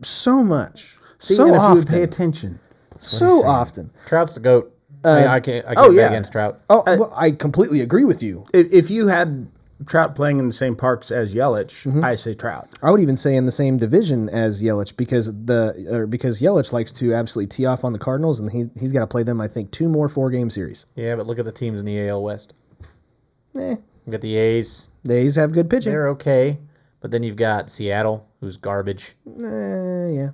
so much. See, so and if often. you would pay attention. So often. Trout's the GOAT. I can't bet against Trout. Oh, well, I completely agree with you. If you had Trout playing in the same parks as Yelich, I say Trout. I would even say in the same division as Yelich because Yelich likes to absolutely tee off on the Cardinals, and he's got to play them, I think, 2 more 4-game series. Yeah, but look at the teams in the AL West. Eh, You got the A's. the A's have good pitching. They're okay. But then you've got Seattle, who's garbage. Yeah.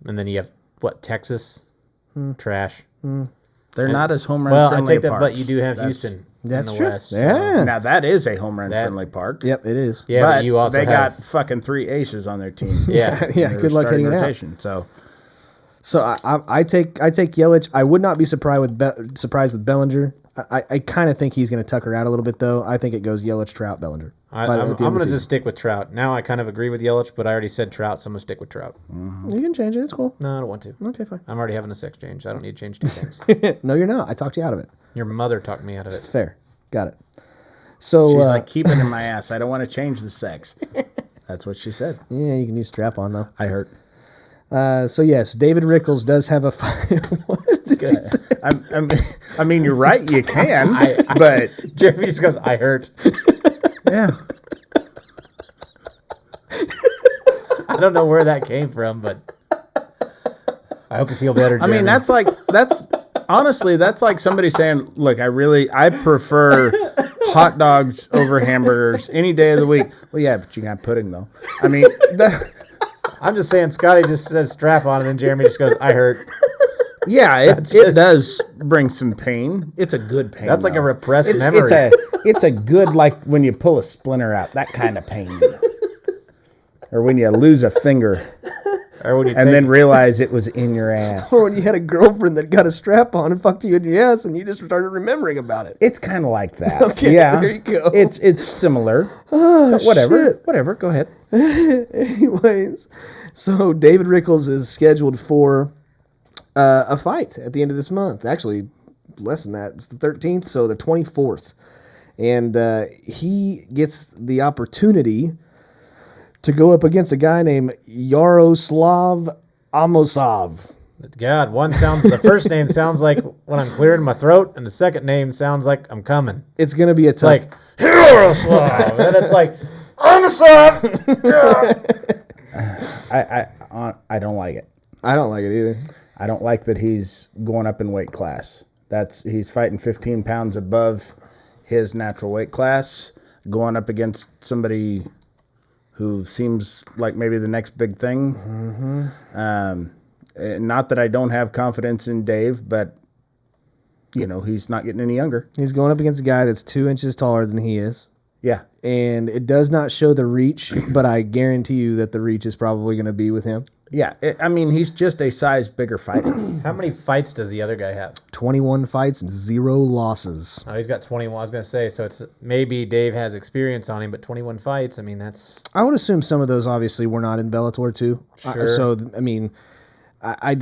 And then you have, Texas? Trash. They're not as home run Well, I friendly take that, parks. but you do have Houston That's in the true. West. so- Yeah. Now that is a home run friendly park. Yep, it is. Yeah, but you also they have... got fucking 3 aces on their team. Yeah. Yeah, Their good luck starting hitting it out. rotation. So So I take Yelich. I would not be surprised with Bellinger. I kind of think he's going to tuck her out a little bit, though. I think it goes Yelich, Trout, Bellinger. I'm going to just stick with Trout. Now I kind of agree with Yelich, but I already said Trout, so I'm going to stick with Trout. You can change it. It's cool. No, I don't want to. Okay, fine. I'm already having a sex change. I don't need to change 2 things. No, you're not. I talked you out of it. Your mother talked me out of it. Fair. Got it. So she's like, keep it in my ass. I don't want to change the sex. That's what she said. yeah, you can use strap on though. I heard. So yes, David Rickles does have a what did you say? I mean, you're right. You can, but Jeremy just goes, I hurt. yeah. I don't know where that came from, but I hope you feel better, Jeremy. I mean, that's honestly, that's like somebody saying, look, I prefer hot dogs over hamburgers any day of the week. Well, yeah, but you got pudding though. I mean, I'm just saying Scotty just says strap on, and then Jeremy just goes, I hurt. yeah, it does bring some pain. It's a good pain. That's like though. a repressed It's memory. it's a good, like when you pull a splinter out, that kind of pain. Or when you lose a finger Or when you and then realize it was in your ass. Or when you had a girlfriend that got a strap on and fucked you in the ass, and you just started remembering about it. It's kind of like that. Okay, yeah, there you go. It's similar. Oh, But whatever, shit. whatever. Go ahead. Anyways, so David Rickles is scheduled for a fight at the end of this month. Actually, less than that. It's the 13th, so the 24th. And he gets the opportunity to go up against a guy named Yaroslav Amosov. God, the first name sounds like when I'm clearing my throat, and the second name sounds like I'm coming. It's going to be a tough... Like, Yaroslav. And it's like, Amosov. I don't like it. I don't like it either. I don't like that he's going up in weight class. He's fighting 15 pounds above his natural weight class, going up against somebody who seems like maybe the next big thing. Not that I don't have confidence in Dave, but he's not getting any younger. He's going up against a guy that's 2 inches taller than he is. Yeah. And it does not show the reach, but I guarantee you that the reach is probably going to be with him. Yeah. He's just a size bigger fighter. How many fights does the other guy have? 21 fights and 0 losses. Oh, he's got 21. I was going to say, so it's maybe Dave has experience on him, but 21 fights, I mean, that's... I would assume some of those obviously were not in Bellator too. Sure. I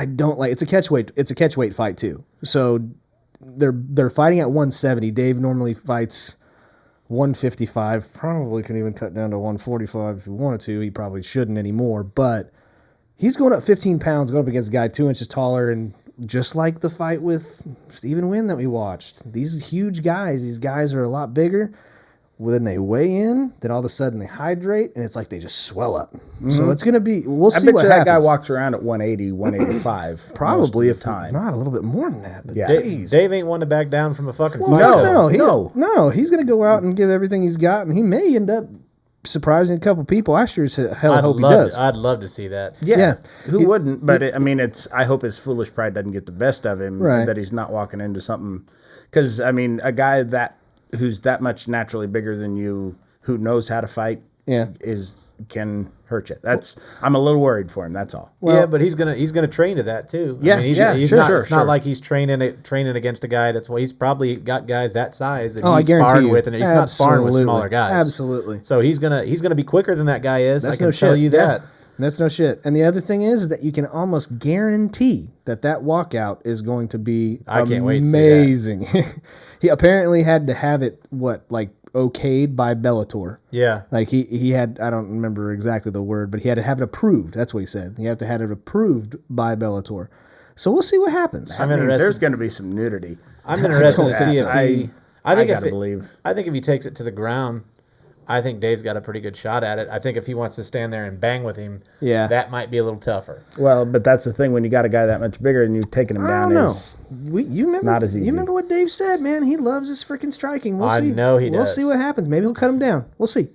don't like... It's a catch weight fight too. So they're fighting at 170. Dave normally fights 155, probably can even cut down to 145 if he wanted to. He probably shouldn't anymore, but he's going up 15 pounds, going up against a guy 2 inches taller, and just like the fight with Stephen Wynn that we watched, these huge guys, these guys are a lot bigger. When they weigh in, then all of a sudden they hydrate, and it's like they just swell up. So it's going to be, we'll see I bet what you happens. that guy walks around at 180, 185. Probably, most if of the time. not a little bit more than that. But Yeah. geez. Dave ain't one to back down from a fucking fight. No, though. no. He's going to go out and give everything he's got, and he may end up surprising a couple people. I sure as hell hope he does. I'd love to see that. Yeah. Who wouldn't? But I hope his foolish pride doesn't get the best of him. Right. And that he's not walking into something. Because a guy who's that much naturally bigger than you, who knows how to fight, can hurt you. I'm a little worried for him. That's all. Yeah, but he's gonna train to that too. Yeah, he's sure. It's not like he's training against a guy he's probably got guys that size that I he's guarantee sparred you. with, and he's not sparring with smaller guys. Absolutely. So he's gonna be quicker than that guy is. That's I can no tell shit. you that. That's no shit. And the other thing is that you can almost guarantee that walkout is going to be I can't wait to see that. amazing. He apparently had to have it okayed by Bellator. Yeah. Like he had, I don't remember exactly the word, but he had to have it approved. That's what he said. He had to have it approved by Bellator. So we'll see what happens. There's going to be some nudity. I'm interested to see if he. I think if he takes it to the ground, I think Dave's got a pretty good shot at it. I think if he wants to stand there and bang with him, that might be a little tougher. Well, but that's the thing when you got a guy that much bigger and you've taken him down. You remember, not as easy. You remember what Dave said, man? He loves his freaking striking. We'll see. I know he does. We'll see what happens. Maybe he'll cut him down. We'll see.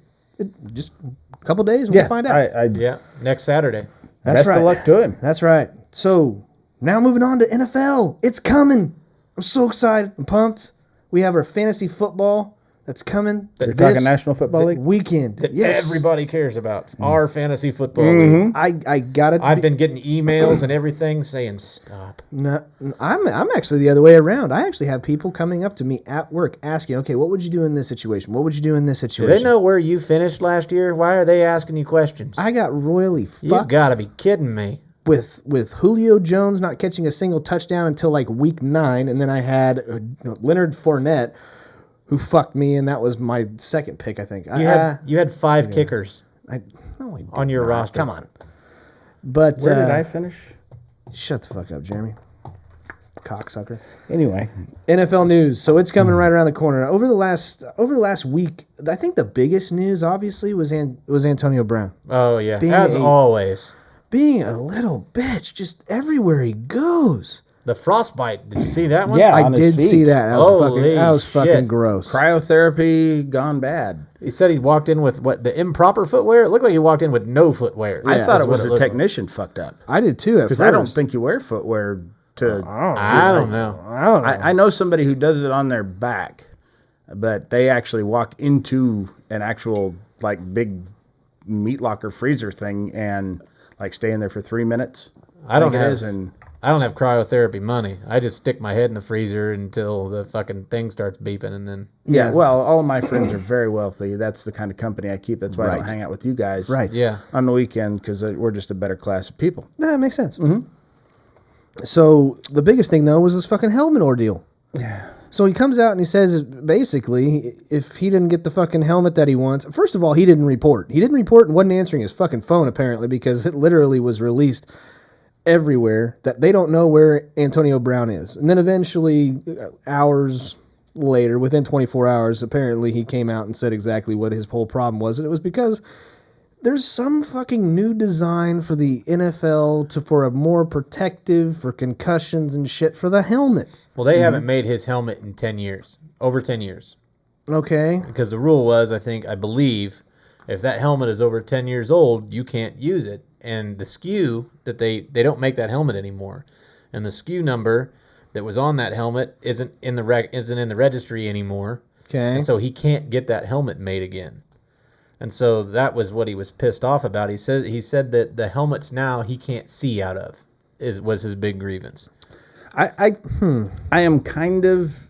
Just a couple days, we'll find out. Next Saturday. Best of luck to him. That's right. So now moving on to NFL. It's coming. I'm so excited. I'm pumped. We have our fantasy football that's coming. You're talking National Football League? Weekend. That yes. everybody cares about. Our fantasy football league. I got it. I've been getting emails and everything saying stop. No, I'm actually the other way around. I actually have people coming up to me at work asking, okay, what would you do in this situation? What would you do in this Do situation? they know where you finished last year? Why are they asking you questions? I got royally You fucked gotta be kidding me. with Julio Jones not catching a single touchdown until like week 9, and then I had Leonard Fournette, who fucked me, and that was my second pick, I think. You had 5 kickers I did on your not. roster. Come on. But Where did I finish? shut the fuck up, Jeremy. Cocksucker. Anyway. NFL news. So it's coming right around the corner. Over the last week, I think the biggest news obviously was Antonio Brown. Oh yeah, Being as always. Being a little bitch just everywhere he goes. The frostbite. Did you see that one? Yeah. I on his did feet. see that. Holy That was fucking shit. gross. Cryotherapy gone bad. He said he walked in with the improper footwear. It looked like he walked in with no footwear. I thought That's it was what the looked like. technician fucked up. I did too at Because first. I don't think you wear footwear to... I don't know. I don't know. I know somebody who does it on their back, but they actually walk into an actual big meat locker freezer thing and stay in there for 3 minutes. I don't think it have. is, and I don't have cryotherapy money. I just stick my head in the freezer until the fucking thing starts beeping, and then yeah. Well, all of my friends are very wealthy. That's the kind of company I keep. That's why I don't hang out with you guys Right. yeah. on the weekend because we're just a better class of people. That makes sense. Mm-hmm. So the biggest thing though was this fucking helmet ordeal. Yeah. So he comes out and he says basically if he didn't get the fucking helmet that he wants, first of all, he didn't report. He didn't report and wasn't answering his fucking phone apparently because it literally was released everywhere that they don't know where Antonio Brown is. And then eventually, hours later, within 24 hours, apparently he came out and said exactly what his whole problem was. And it was because there's some fucking new design for the NFL for a more protective for concussions and shit for the helmet. Well, they haven't made his helmet in 10 years. Over 10 years. Okay. Because the rule was, I believe, if that helmet is over 10 years old, you can't use it. And the SKU that they don't make that helmet anymore. And the SKU number that was on that helmet isn't in the registry anymore. Okay. And so he can't get that helmet made again. And so that was what he was pissed off about. He said that the helmets now he can't see out of was his big grievance. I am kind of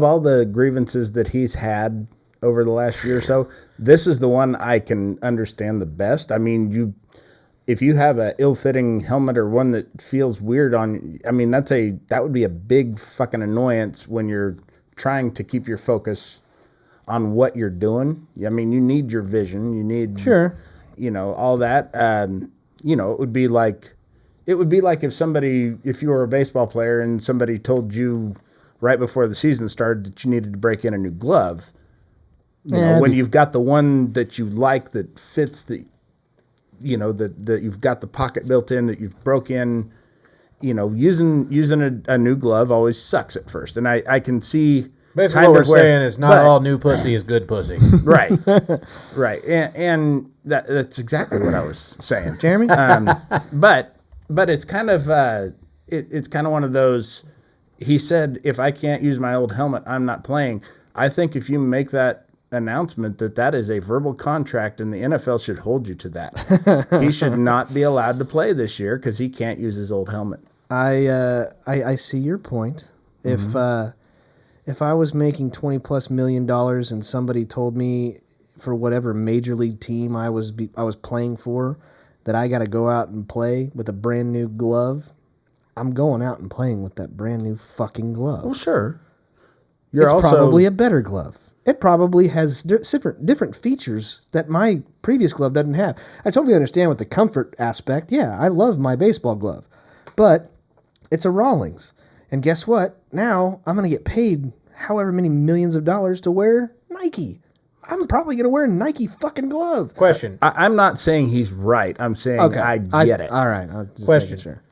all the grievances that he's had over the last year or so, this is the one I can understand the best. I mean, if you have a ill-fitting helmet or one that feels weird on, I mean, that would be a big fucking annoyance when you're trying to keep your focus on what you're doing. I mean, you need your vision, you need, all that. It would be like if you were a baseball player and somebody told you right before the season started that you needed to break in a new glove. When you've got the one that you like that fits that you've got the pocket built in that you've broke in, using a new glove always sucks at first. And I can see basically what we're saying is not all new pussy is good pussy. Right. Right. And that's exactly what I was saying, Jeremy. But it's kind of it's kind of one of those. He said, if I can't use my old helmet, I'm not playing. I think if you make that announcement that is a verbal contract and the NFL should hold you to that. He should not be allowed to play this year because he can't use his old helmet. I see your point. Mm-hmm. If I was making $20+ million and somebody told me for whatever major league team I was playing for that I got to go out and play with a brand new glove, I'm going out and playing with that brand new fucking glove. Well, sure. It's probably a better glove. It probably has different features that my previous glove doesn't have. I totally understand with the comfort aspect. Yeah, I love my baseball glove. But it's a Rawlings. And guess what? Now I'm going to get paid however many millions of dollars to wear Nike. I'm probably going to wear a Nike fucking glove. Question. I'm not saying he's right. I'm saying I get it. All right. I'm just Question. making sure.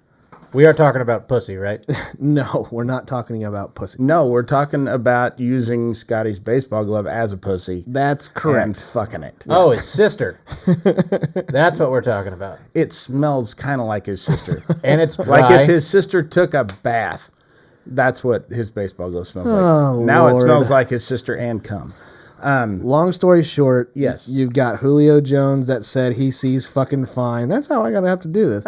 We are talking about pussy, right? No, we're not talking about pussy. No, we're talking about using Scotty's baseball glove as a pussy. That's correct. And fucking it. Oh, his sister. That's what we're talking about. It smells kind of like his sister. And it's dry. Like if his sister took a bath, that's what his baseball glove smells like. Oh, now Lord. It smells like his sister and cum. Long story short, yes, you've got Julio Jones that said he sees fucking fine. That's how I gotta have to do this.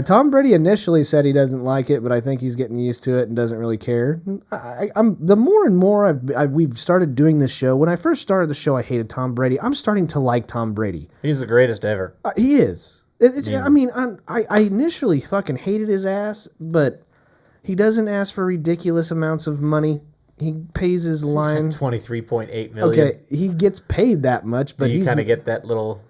Tom Brady initially said he doesn't like it, but I think he's getting used to it and doesn't really care. The more and more we've started doing this show. When I first started the show, I hated Tom Brady. I'm starting to like Tom Brady. He's the greatest ever. He is. I mean, I initially fucking hated his ass, but he doesn't ask for ridiculous amounts of money. He pays his line. $23.8 million. Okay, he gets paid that much, but you kind of get that little.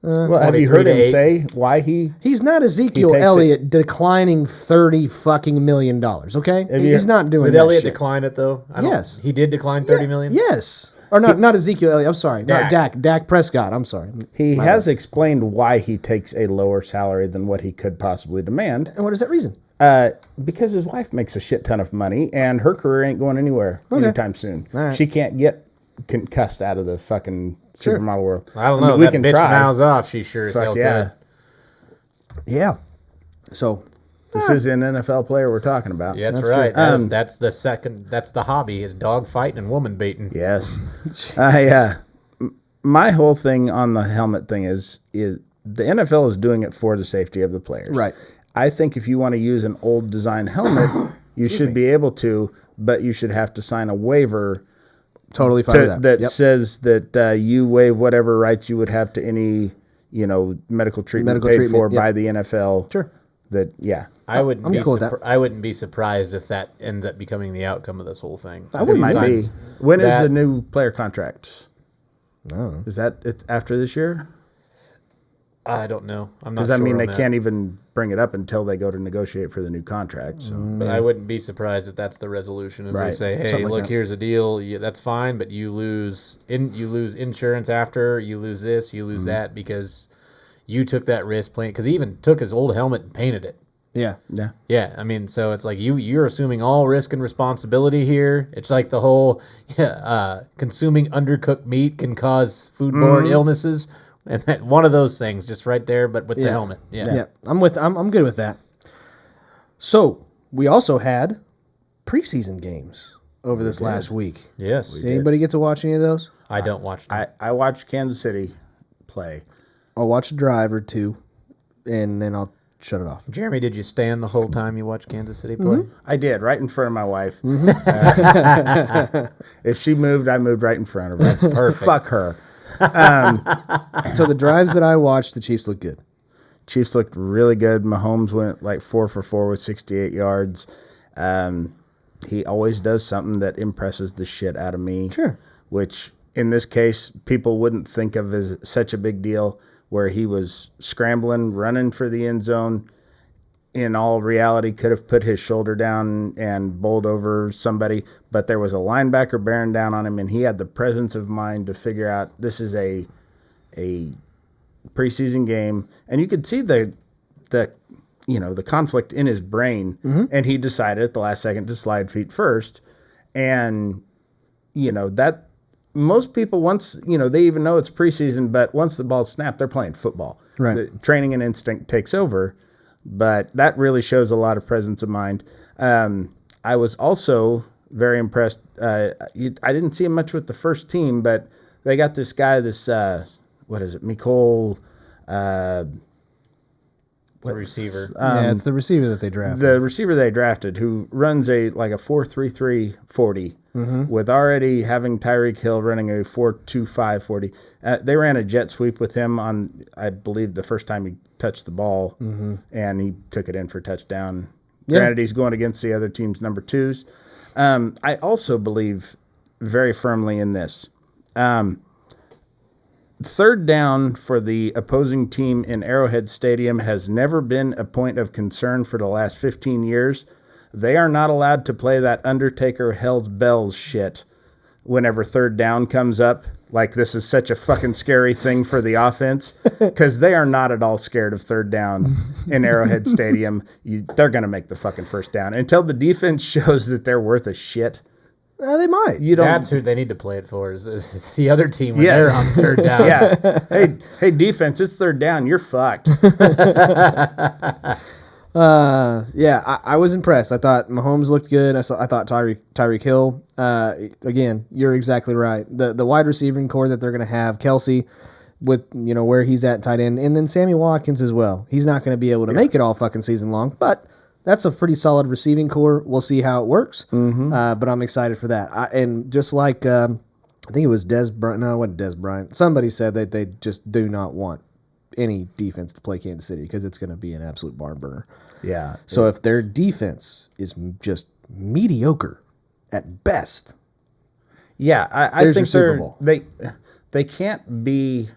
Well, have you heard him say why he's not Ezekiel Elliott declining $30 fucking million? Okay, he's not doing. Did that Elliott shit. decline it though? Yes, he did decline $30 million. Yes, or not Ezekiel Elliott. I'm sorry, Dak Prescott. I'm sorry. He has explained why he takes a lower salary than what he could possibly demand. And what is that reason? Because his wife makes a shit ton of money, and her career ain't going anywhere anytime soon. Right. She can't get concussed out of the fucking supermodel world. I don't know. We That can bitch try. mouths off. She sure as hell Yeah. could. Yeah. So this is an NFL player we're talking about. Yeah, that's That's right. true. That's the second. That's the hobby: is dog fighting and woman baiting. Yes. My whole thing on the helmet thing is the NFL is doing it for the safety of the players. Right. I think if you want to use an old design helmet, you should be able to, but you should have to sign a waiver. totally fine with that. Says that you waive whatever rights you would have to any, medical treatment paid for by the NFL. Sure. I wouldn't I'm be. cool with that. I wouldn't be surprised if that ends up becoming the outcome of this whole thing. It might be. When is that- the new player contract? No. Is that after this year? I don't know. I'm not Because sure. I mean, they on that. can't even bring it up until they go to negotiate for the new contract. So But I wouldn't be surprised if that's the resolution. Is they Right. say, "Hey, Something like look, that. here's a deal. That's fine, but you lose insurance after. You lose this. You lose that because you took that risk playing. Because he even took his old helmet and painted it. Yeah. yeah, Yeah, I mean, so it's like you're assuming all risk and responsibility here. It's like the whole consuming undercooked meat can cause foodborne illnesses, and that one of those things, just right there, but with the helmet. Yeah. I'm good with that. So we also had preseason games over this last week. Yes, Did anybody get to watch any of those? I don't watch them. I watched Kansas City play. I'll watch a drive or two, and then I'll shut it off. Jeremy, did you stand the whole time you watched Kansas City play? I did, right in front of my wife. If she moved, I moved right in front of her. Perfect. Fuck her. So the drives that I watched, the Chiefs looked good. Chiefs looked really good. Mahomes went like 4 for 4 with 68 yards. He always does something that impresses the shit out of me. Sure. Which in this case, people wouldn't think of as such a big deal, where he was scrambling, running for the end zone. In all reality, could have put his shoulder down and bowled over somebody, but there was a linebacker bearing down on him, and he had the presence of mind to figure out this is a preseason game, and you could see the conflict in his brain, and he decided at the last second to slide feet first, and that. Most people, once, they even know it's preseason, but once the ball's snapped, they're playing football. Right. The training and instinct takes over, but that really shows a lot of presence of mind. I was also very impressed. I didn't see him much with the first team, but they got this guy, what is it, Nicole... The receiver. Yeah, it's the receiver that they drafted. The receiver they drafted, who runs a 4.33 40, with already having Tyreek Hill running a 4.25 40. They ran a jet sweep with him on, I believe, the first time he touched the ball, and he took it in for touchdown. Yeah. Granted, he's going against the other team's number twos. I also believe very firmly in this. Third down for the opposing team in Arrowhead Stadium has never been a point of concern for the last 15 years. They are not allowed to play that Undertaker Hell's Bells shit whenever third down comes up. Like, this is such a fucking scary thing for the offense, because they are not at all scared of third down in Arrowhead Stadium. They're going to make the fucking first down until the defense shows that they're worth a shit. They might. That's who they need to play it for. It's the other team when Yes. they're on third down. Yeah. Hey, defense, it's third down. You're fucked. I was impressed. I thought Mahomes looked good. I thought Tyreek Hill. Again, you're exactly right. The wide receiving core that they're going to have, Kelsey, with where he's at tight end, and then Sammy Watkins as well. He's not going to be able to make it all fucking season long, but that's a pretty solid receiving core. We'll see how it works. But I'm excited for that. And just like I think it was Des Bryant. No, it wasn't Des Bryant. Somebody said that they just do not want any defense to play Kansas City because it's going to be an absolute barn burner. Yeah. So if their defense is just mediocre at best, Yeah, I There's think your Super Bowl. they can't be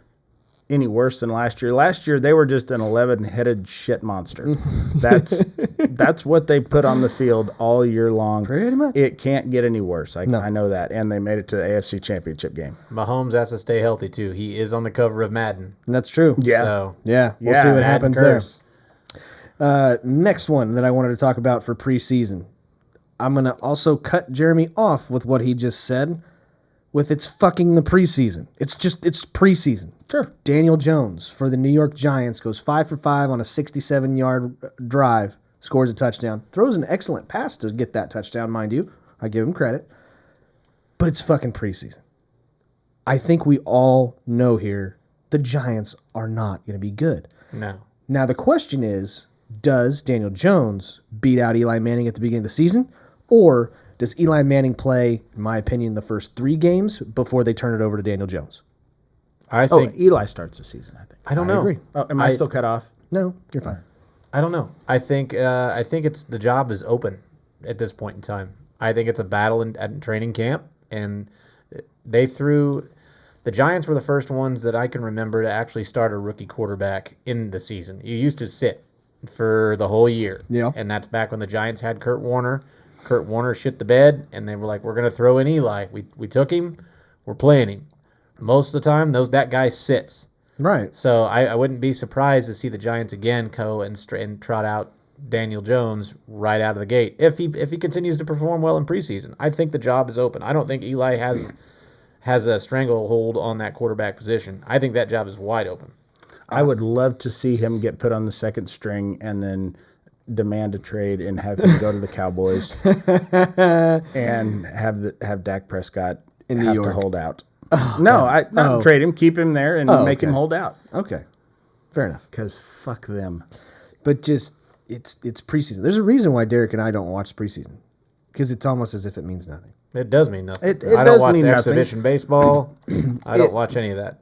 any worse than last year. Last year they were just an 11-headed shit monster. That's what they put on the field all year long. Pretty much. It can't get any worse. No. I know that, and they made it to the AFC Championship game. Mahomes has to stay healthy too. He is on the cover of Madden. and that's true. Yeah. So Yeah, we'll Yeah, see what Madden happens curse. there. Next one that I wanted to talk about for preseason. I'm going to also cut Jeremy off with what he just said with it's fucking the preseason. It's preseason. Sure. Daniel Jones for the New York Giants goes 5 for 5 on a 67-yard drive, scores a touchdown, throws an excellent pass to get that touchdown, mind you. I give him credit. But it's fucking preseason. I think we all know here the Giants are not going to be good. No. Now, the question is, does Daniel Jones beat out Eli Manning at the beginning of the season? Or does Eli Manning play, in my opinion, the first 3 games before they turn it over to Daniel Jones? I Oh, think Eli starts the season, I think. I don't know. agree. Oh, am I still cut off? No, you're fine. I don't know. I think it's the job is open at this point in time. I think it's a battle at training camp, and they threw The Giants were the first ones that I can remember to actually start a rookie quarterback in the season. You used to sit for the whole year. Yeah. And that's back when the Giants had Kurt Warner. Kurt Warner shit the bed, and they were like, we're going to throw in Eli. We took him. We're playing him. Most of the time, that guy sits. Right. So I wouldn't be surprised to see the Giants again go and trot out Daniel Jones right out of the gate if he continues to perform well in preseason. I think the job is open. I don't think Eli has a stranglehold on that quarterback position. I think that job is wide open. I would love to see him get put on the second string and then demand a trade and have him go to the Cowboys and have Dak Prescott in New have York to hold out. Not trade him, keep him there, and make him hold out. Okay, fair enough. Because fuck them. But just it's preseason. There's a reason why Derek and I don't watch preseason, because it's almost as if it means nothing. It does mean nothing. It I don't does watch mean nothing. exhibition baseball. I don't watch any of that.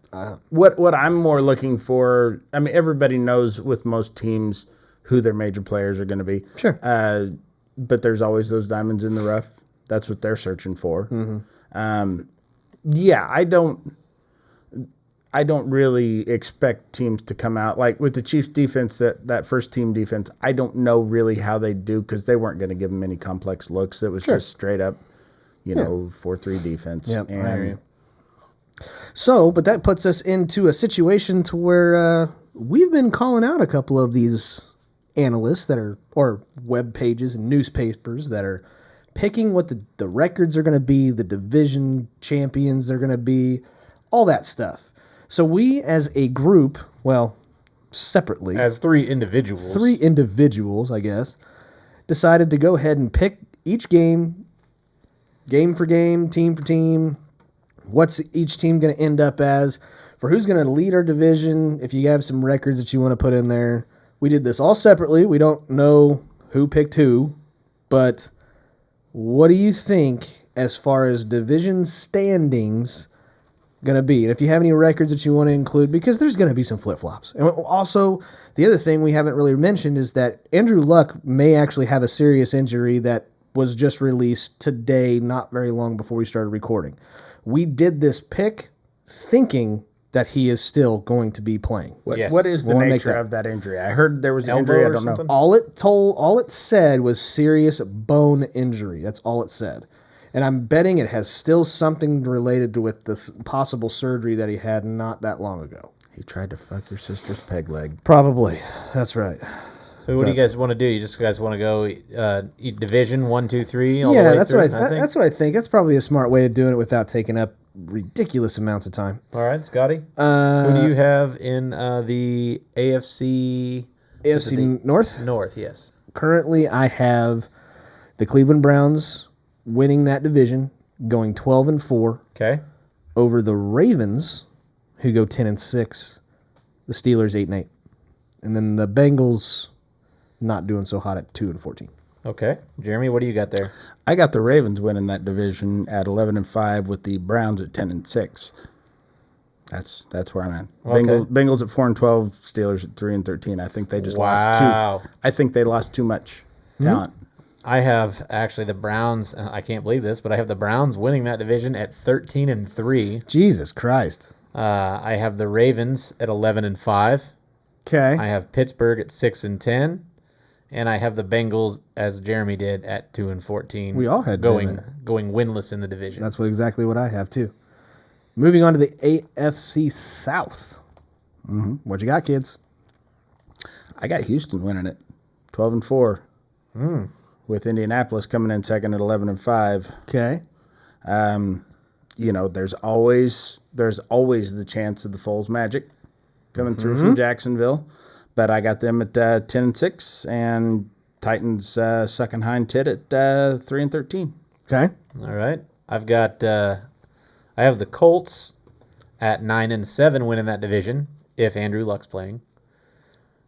What I'm more looking for, I mean, everybody knows with most teams who their major players are going to be. Sure. But there's always those diamonds in the rough. That's what they're searching for. Mm-hmm. I don't really expect teams to come out like with the Chiefs defense, that first team defense. I don't know really how they do because they weren't going to give them any complex looks. It was just straight up, 4-3 defense. Yep, I hear you. So, but that puts us into a situation to where we've been calling out a couple of these analysts or web pages and newspapers that are picking what the records are going to be, the division champions are going to be, all that stuff. So we as a group, well, separately. As three individuals, I guess, decided to go ahead and pick each game for game, team for team, what's each team going to end up as, for who's going to lead our division, if you have some records that you want to put in there. We did this all separately. We don't know who picked who, but what do you think as far as division standings going to be? And if you have any records that you want to include, because there's going to be some flip-flops. And also, the other thing we haven't really mentioned is that Andrew Luck may actually have a serious injury that was just released today, not very long before we started recording. We did this pick thinking that he is still going to be playing. What is the nature of that injury? I heard there was an injury. I don't know. All it said was serious bone injury. That's all it said. And I'm betting it has still something related to with this possible surgery that he had not that long ago. He tried to fuck your sister's peg leg. Probably. That's right. So what do you guys want to do? You guys want to go eat division 1, 2, 3? Yeah, that's what I think. That's probably a smart way of doing it without taking up ridiculous amounts of time. All right, Scotty. Who do you have in the AFC? AFC North? North, yes. Currently, I have the Cleveland Browns winning that division, going 12-4. Okay. Over the Ravens, who go 10-6. The Steelers 8-8, and then the Bengals not doing so hot at 2-14. Okay, Jeremy, what do you got there? I got the Ravens winning that division at 11-5 with the Browns at 10-6. That's where I'm at. Okay. Bengals at 4-12, Steelers at 3-13. I think they just lost too. I think they lost too much talent. I have actually the Browns. I can't believe this, but I have the Browns winning that division at 13-3. Jesus Christ. I have the Ravens at 11-5. Okay. I have Pittsburgh at 6-10. And I have the Bengals, as Jeremy did, at 2-14. We all had going winless in the division. That's exactly what I have too. Moving on to the AFC South. Mm-hmm. What you got, kids? I got Houston winning it, 12-4. With Indianapolis coming in second at 11-5. Okay. There's always the chance of the Foles magic coming through from Jacksonville. But I got them at 10-6, and Titans sucking hind tit at 3-13. Okay. All right. I've got I have the Colts at 9-7 winning that division if Andrew Luck's playing.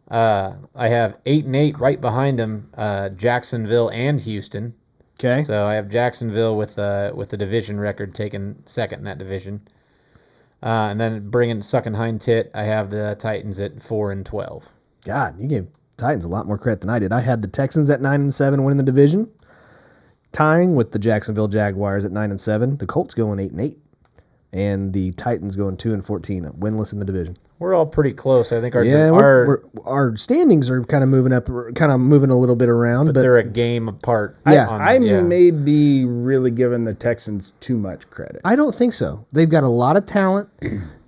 I have 8-8 right behind them, Jacksonville and Houston. Okay. So I have Jacksonville with the division record taking second in that division. And then sucking hind tit, I have the Titans at 4-12. God, you gave Titans a lot more credit than I did. I had the Texans at 9-7 winning the division, tying with the Jacksonville Jaguars at 9-7. The Colts going 8-8. and the Titans going 2-14, winless in the division. We're all pretty close. I think our our standings are kind of moving up, kind of moving a little bit around, but they're a game apart. Yeah. I may be really giving the Texans too much credit. I don't think so. They've got a lot of talent.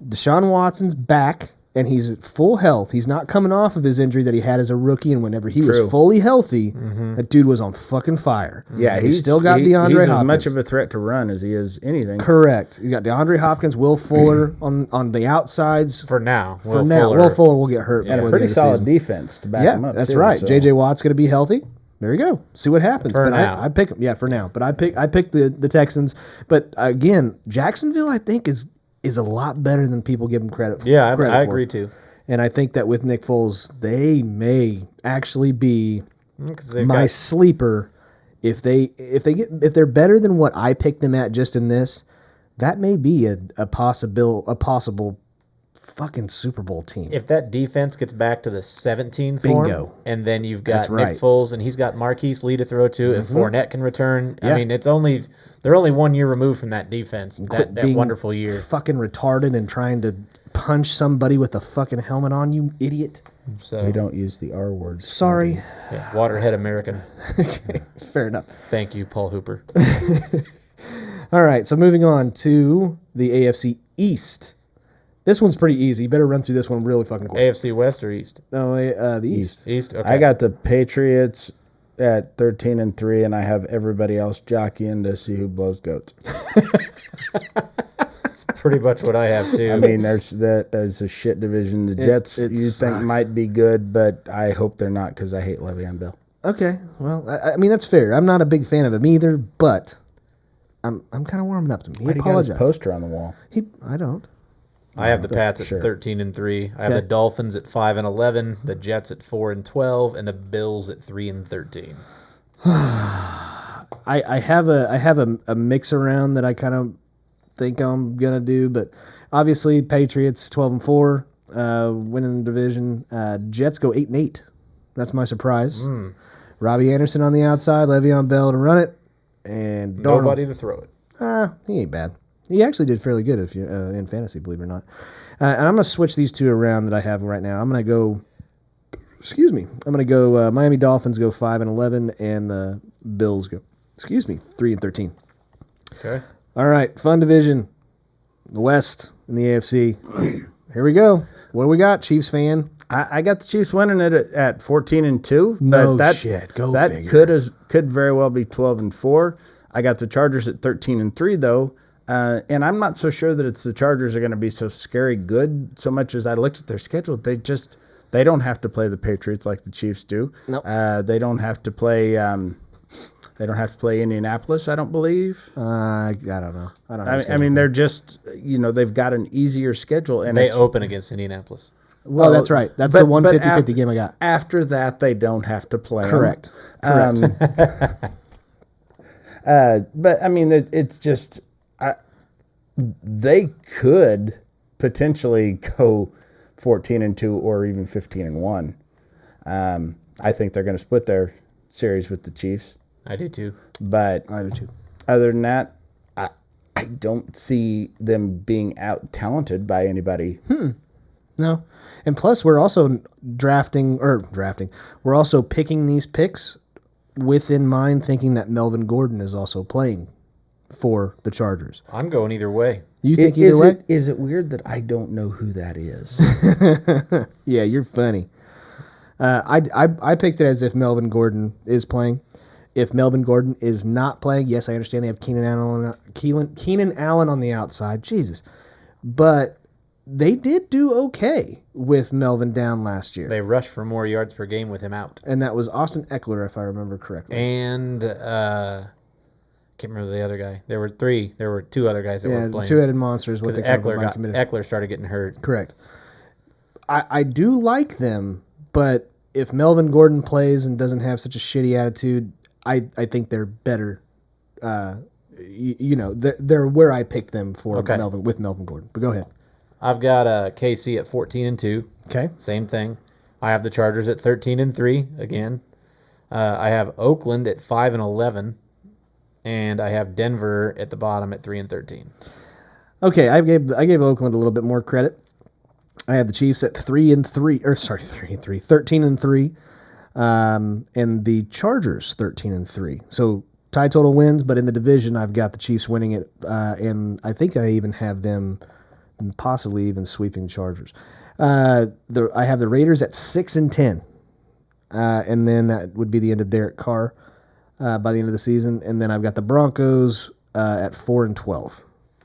Deshaun Watson's back, and he's at full health. He's not coming off of his injury that he had as a rookie, and whenever he was fully healthy, that dude was on fucking fire. Yeah, he's still got DeAndre Hopkins. Hopkins. As much of a threat to run as he is anything. Correct. He's got DeAndre Hopkins, Will Fuller on the outsides. For now. Will Fuller will get hurt. And a before pretty the end of the solid season. defense to back him up. That's too, right. so. J.J. Watt's going to be healthy. There you go. See what happens. For but now. I pick him. Yeah, for now. But I pick the Texans. But again, Jacksonville, I think, is a lot better than people give them credit for. Yeah, credit I for. agree too. And I think that with Nick Foles, they may actually be 'Cause they've my got- sleeper. If they're better than what I picked them at just in this, that may be a possible fucking Super Bowl team. If that defense gets back to the 17 form, Bingo. and then you've got That's Nick right. Foles, and he's got Marquise Lee to throw to. If Fournette can return, Yeah. I mean, they're only 1 year removed from that defense. Quit That being wonderful year. fucking retarded and trying to punch somebody with a fucking helmet on, you idiot. So We don't use the R words. Sorry. yeah, Waterhead American. Okay, fair enough. Thank you, Paul Hooper. All right, so moving on to the AFC East. This one's pretty easy. You better run through this one really fucking quick. AFC West or East? No, the East. East. Okay. I got the Patriots at 13-3, and I have everybody else jockeying to see who blows goats. pretty much what I have too. I mean, there's a shit division. The Jets, it you sucks. think might be good, but I hope they're not because I hate Le'Veon Bell. Okay, well, I mean, that's fair. I'm not a big fan of him either, but I'm kind of warming up to him. He Why do you got his apologized. poster on the wall? I don't. I have the Pats at sure. 13-3. I have Okay. the Dolphins at 5-11, the Jets at 4-12, and the Bills at 3-13. I have a mix around that I kind of think I'm gonna do, but obviously Patriots 12-4, winning the division. Jets go 8-8. That's my surprise. Robbie Anderson on the outside, Le'Veon Bell to run it, and Darnold. Nobody to throw it. He ain't bad. He actually did fairly good if you in fantasy, believe it or not. And I'm gonna switch these two around that I have right now. I'm gonna go. Excuse me. I'm gonna go. Miami Dolphins go 5-11, and the Bills go. 3-13. Okay. All right, fun division. The West and the AFC. Here we go. What do we got, Chiefs fan? I got the Chiefs winning it at 14-2. No but that, shit. Go that figure. could very well be 12-4. I got the Chargers at 13-3 though, and I'm not so sure that it's the Chargers are going to be so scary good so much as I looked at their schedule. They don't have to play the Patriots like the Chiefs do. Nope. They don't have to play. They don't have to play Indianapolis. I don't believe. I don't know. I don't know. I mean, they're just they've got an easier schedule, and They it's, open against Indianapolis. well, that's right. That's the 150-50 game I got. After that, they don't have to play 'em. Correct. But I mean, it's just they could potentially go 14-2 or even 15-1. I think they're going to split their series with the Chiefs. I do too. But I do too. other than that, I don't see them being out talented by anybody. No. And plus, we're also drafting. We're also picking these picks with in mind thinking that Melvin Gordon is also playing for the Chargers. I'm going either way. You think either way? Is it weird that I don't know who that is? Yeah, you're funny. I picked it as if Melvin Gordon is playing. If Melvin Gordon is not playing, yes, I understand they have Keenan Allen on the outside. Jesus. But they did do okay with Melvin down last year. They rushed for more yards per game with him out. And that was Austin Eckler, if I remember correctly. And can't remember the other guy. There were three. There were two other guys that were playing. two-headed monsters. What Because they call them, Eckler started getting hurt. Correct. I do like them, but if Melvin Gordon plays and doesn't have such a shitty attitude, I think they're better. They're where I picked them for Okay. Melvin Gordon. But go ahead. I've got KC at 14-2. Okay. Same thing. I have the Chargers at 13-3 again. I have Oakland at 5-11, and I have Denver at the bottom at 3-13. Okay, I gave Oakland a little bit more credit. I have the Chiefs at 3-3, or sorry, 3-3, 13-3, and the Chargers 13-3. So tie total wins, but in the division, I've got the Chiefs winning it, and I think I even have them possibly even sweeping the Chargers. I have the Raiders at 6-10, and then that would be the end of Derek Carr by the end of the season, and then I've got the Broncos at 4-12.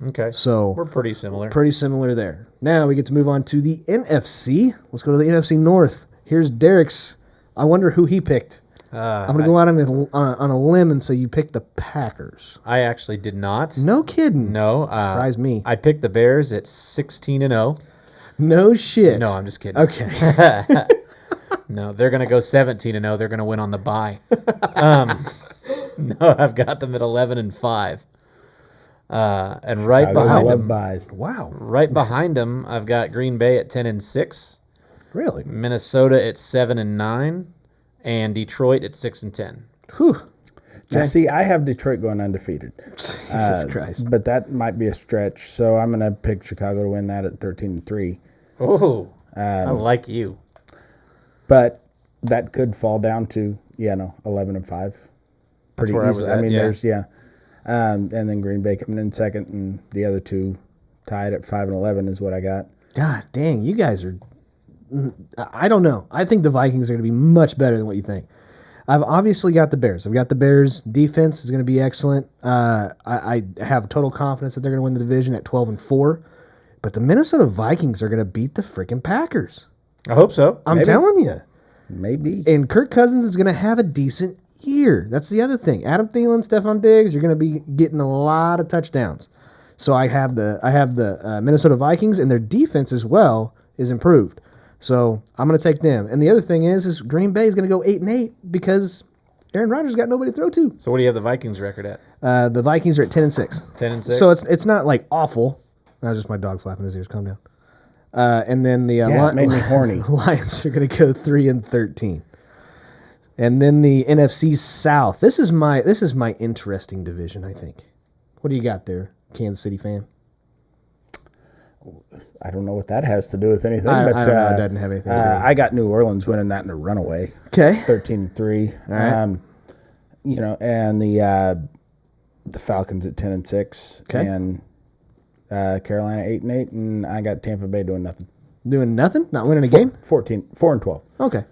Okay. So we're pretty similar. Pretty similar there. Now we get to move on to the NFC. Let's go to the NFC North. Here's Derek's. I wonder who he picked. I'm going to go out on a limb and say you picked the Packers. I actually did not. No kidding. No. Surprise me. I picked the Bears at 16-0. No shit. No, I'm just kidding. Okay. No, they're going to go 17-0. They're going to win on the bye. No, I've got them at 11-5. And right Chicago's behind love them, buys. Wow. right behind them, I've got Green Bay at 10-6, Really? Minnesota at 7-9, and Detroit at 6-10. Whew. Now, see, I have Detroit going undefeated. Jesus Christ. But that might be a stretch, so I'm going to pick Chicago to win that at 13-3. Oh, I like you. But that could fall down to 11-5. Pretty where I was easily. at, I mean, yeah. there's and then Green Bay coming in second, and the other two tied at 5-11 is what I got. God dang, you guys are. I don't know. I think the Vikings are going to be much better than what you think. I've obviously got the Bears. I've got the Bears. Defense is going to be excellent. I have total confidence that they're going to win the division at 12-4. But the Minnesota Vikings are going to beat the freaking Packers. I hope so. I'm Maybe. telling you. Maybe. And Kirk Cousins is going to have a decent year. That's the other thing. Adam Thielen, Stephon Diggs, you're going to be getting a lot of touchdowns. So I have the Minnesota Vikings, and their defense as well is improved. So I'm going to take them. And the other thing is Green Bay is going to go 8-8 because Aaron Rodgers got nobody to throw to. So what do you have the Vikings record at? The Vikings are at 10-6. 10-6. So it's not like awful. That was just my dog flapping his ears. Calm down. And then the it made me horny. Lions are going to go 3-13. And then the NFC South. This is my interesting division, I think. What do you got there, Kansas City fan? I don't know what that has to do with anything, I but don't know. It doesn't have anything to do with it. I got New Orleans winning that in a runaway. Okay. 13-3. All right. And the Falcons at 10-6. Okay. And Carolina 8-8, and I got Tampa Bay doing nothing. Doing nothing? Not winning a game? 4-12. Okay.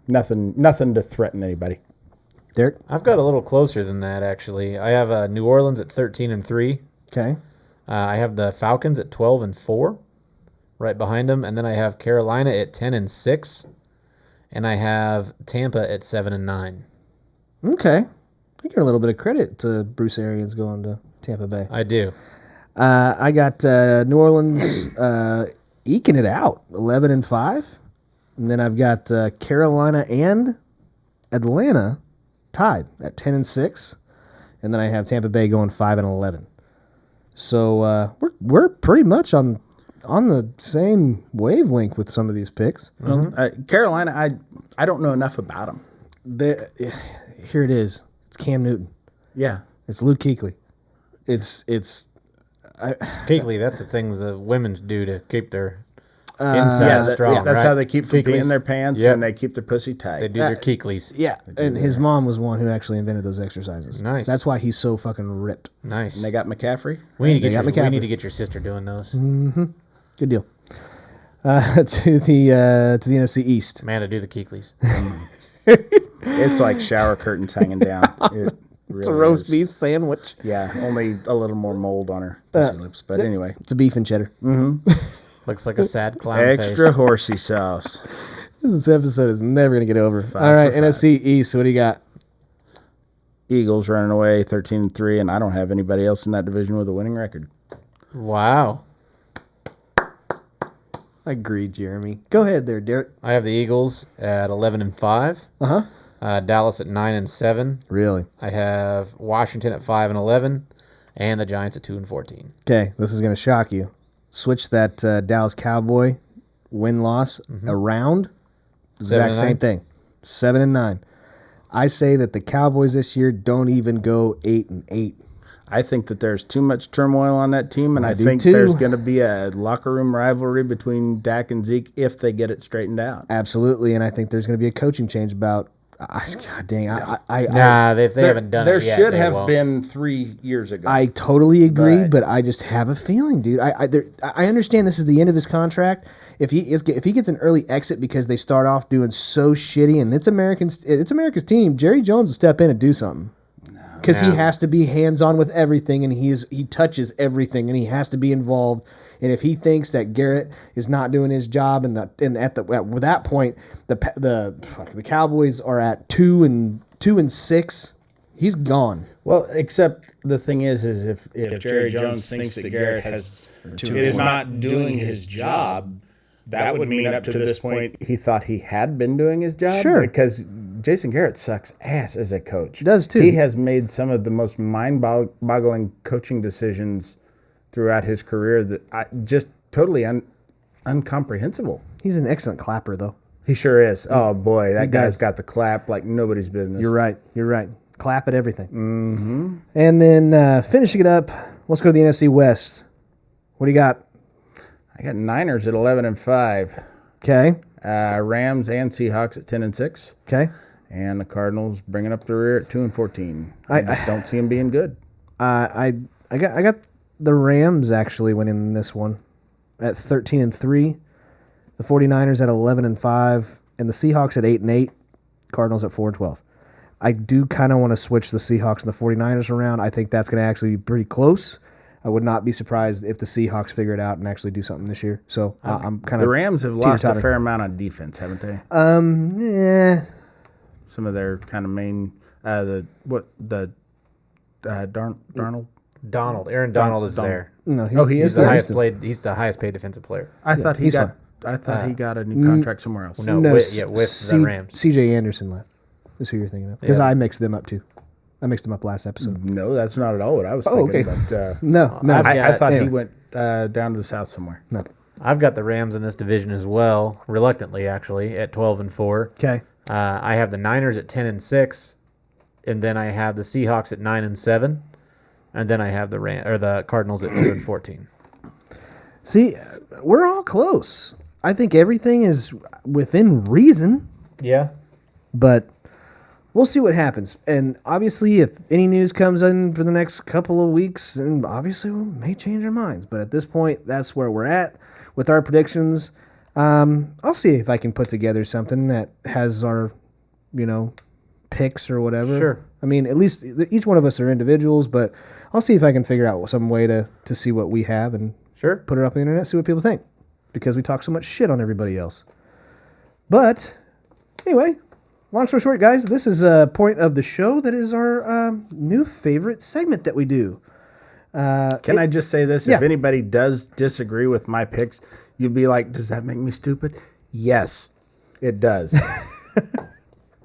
Nothing to threaten anybody. Derek? I've got a little closer than that, actually. I have New Orleans at 13-3. Okay. I have the Falcons at 12-4, right behind them, and then I have Carolina at 10-6, and I have Tampa at 7-9. Okay. I give a little bit of credit to Bruce Arians going to Tampa Bay. I do. I got New Orleans eking it out, 11-5. And then I've got Carolina and Atlanta tied at 10-6. And then I have Tampa Bay going 5-11. So we're pretty much on the same wavelength with some of these picks. Carolina, I don't know enough about them. Here it is. It's Cam Newton. Yeah. It's Luke Kuechly. It's Kuechly, that's the things the women do to keep their inside strong. That's right? how they keep from Kuechly's. peeing their pants, Yep. and they keep their pussy tight. They do their Kuechly's. yeah. And his mom was one who actually invented those exercises. Nice. That's why he's so fucking ripped. Nice. And they got McCaffrey. We need They got we McCaffrey. need to get your sister doing those. Good deal. To the NFC East. Amanda, do the Kuechly's. It's like shower curtains hanging down. It really It's a roast is. beef sandwich. Yeah, only a little more mold on her pussy lips. But anyway, It's a beef and cheddar. Looks like a sad clown extra face. horsey sauce. This episode is never going to get over. Five All right, for five. NFC East. What do you got? Eagles running away 13-3, and I don't have anybody else in that division with a winning record. Wow. I agree, Jeremy. Go ahead there, Derek. I have the Eagles at 11-5. Dallas at 9-7. Really? I have Washington at 5-11, and the Giants at 2-14. Okay, this is going to shock you. Switch that Dallas Cowboy win-loss around. Exact 7-9? same thing. 7-9. I say that the Cowboys this year don't even go 8-8. I think that there's too much turmoil on that team, and I do think too. there's going to be a locker room rivalry between Dak and Zeke if they get it straightened out. Absolutely, and I think there's going to be a coaching change about. God dang, If they haven't done There it yet, should they have won't. been 3 years ago. I totally agree, But- but I just have a feeling, dude. I understand this is the end of his contract. If he gets an early exit because they start off doing so shitty, and it's America's team, Jerry Jones will step in and do something. Because he has to be hands-on with everything, and he touches everything, and he has to be involved. And if he thinks that Garrett is not doing his job, at that point, the Cowboys are at 2-6, he's gone. Well, except the thing is if Jerry Jones thinks that Garrett is not doing his job, that would mean up to this point he thought he had been doing his job. Sure. Because Jason Garrett sucks ass as a coach. He does too. He has made some of the most mind-boggling coaching decisions throughout his career that just totally incomprehensible. He's an excellent clapper, though. He sure is. Oh boy, that guy's does. got the clap like nobody's business. You're right. Clap at everything. Mm-hmm. And then finishing it up, let's go to the NFC West. What do you got? I got Niners at 11-5. Okay. Rams and Seahawks at 10-6. Okay. And the Cardinals bringing up the rear at 2-14. I just don't see them being good. I got the Rams actually winning this one at 13-3. The 49ers at 11-5, and the Seahawks at 8-8. Cardinals at 4-12. I do kind of want to switch the Seahawks and the 49ers around. I think that's going to actually be pretty close. I would not be surprised if the Seahawks figure it out and actually do something this year. So I'm kind of The Rams have lost a teeter-totter. fair amount on defense, haven't they? Yeah. Some of their kind of main Darnold. Aaron Donald is there. No, He He's is the there? He's the highest paid defensive player. I thought he he's got. fine. I thought he got a new contract somewhere else. No, with the Rams. C.J. Anderson left. Is who you're thinking of? Because Yeah. I mixed them up too. I mixed them up last episode. No, that's not at all what I was Oh, thinking. okay. But No. I thought anyway. he went down to the south somewhere. No. I've got the Rams in this division as well, reluctantly actually, at 12-4. Okay. I have the Niners at 10-6, and then I have the Seahawks at 9-7, and then I have the Cardinals at 2-14. See, we're all close. I think everything is within reason, Yeah. but we'll see what happens. And obviously, if any news comes in for the next couple of weeks, then obviously we may change our minds. But at this point, that's where we're at with our predictions. I'll see if I can put together something that has our, picks or whatever. Sure. I mean, at least each one of us are individuals, but I'll see if I can figure out some way to see what we have and Sure. put it up on the internet, see what people think, because we talk so much shit on everybody else. But anyway, long story short, guys, this is a point of the show that is our new favorite segment that we do. Can I just say this? Yeah. If anybody does disagree with my picks, you'd be like, does that make me stupid? Yes, it does.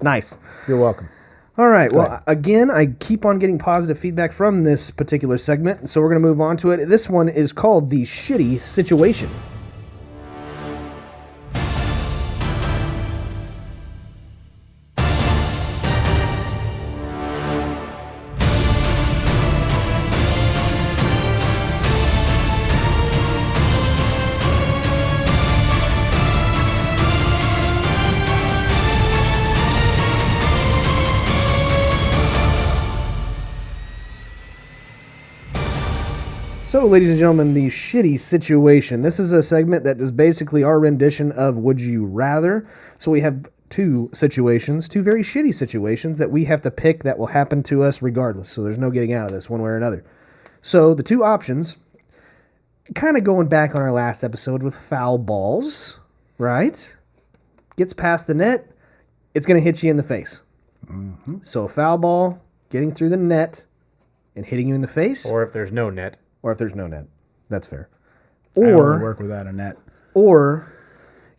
Nice. You're welcome. All right. Well, again, I keep on getting positive feedback from this particular segment, so we're going to move on to it. This one is called The Shitty Situation. So, ladies and gentlemen, The Shitty Situation. This is a segment that is basically our rendition of Would You Rather. So we have two very shitty situations that we have to pick that will happen to us regardless. So there's no getting out of this one way or another. So the two options, kind of going back on our last episode with foul balls, right? Gets past the net, it's going to hit you in the face. Mm-hmm. So a foul ball getting through the net and hitting you in the face. Or if there's no net. Or if there's no net. That's fair. I only Or work without a net. or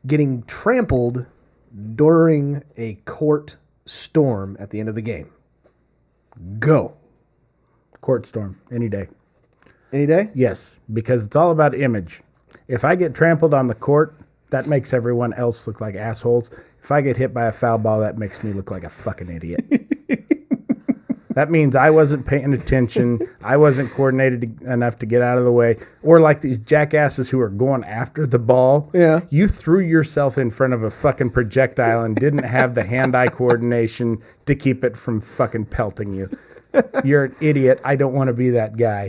getting trampled during a court storm at the end of the game. Go. Court storm, any day. Any day? Yes, because it's all about image. If I get trampled on the court, that makes everyone else look like assholes. If I get hit by a foul ball, that makes me look like a fucking idiot. That means I wasn't paying attention. I wasn't coordinated enough to get out of the way. Or like these jackasses who are going after the ball. Yeah. You threw yourself in front of a fucking projectile and didn't have the hand-eye coordination to keep it from fucking pelting you. You're an idiot. I don't want to be that guy.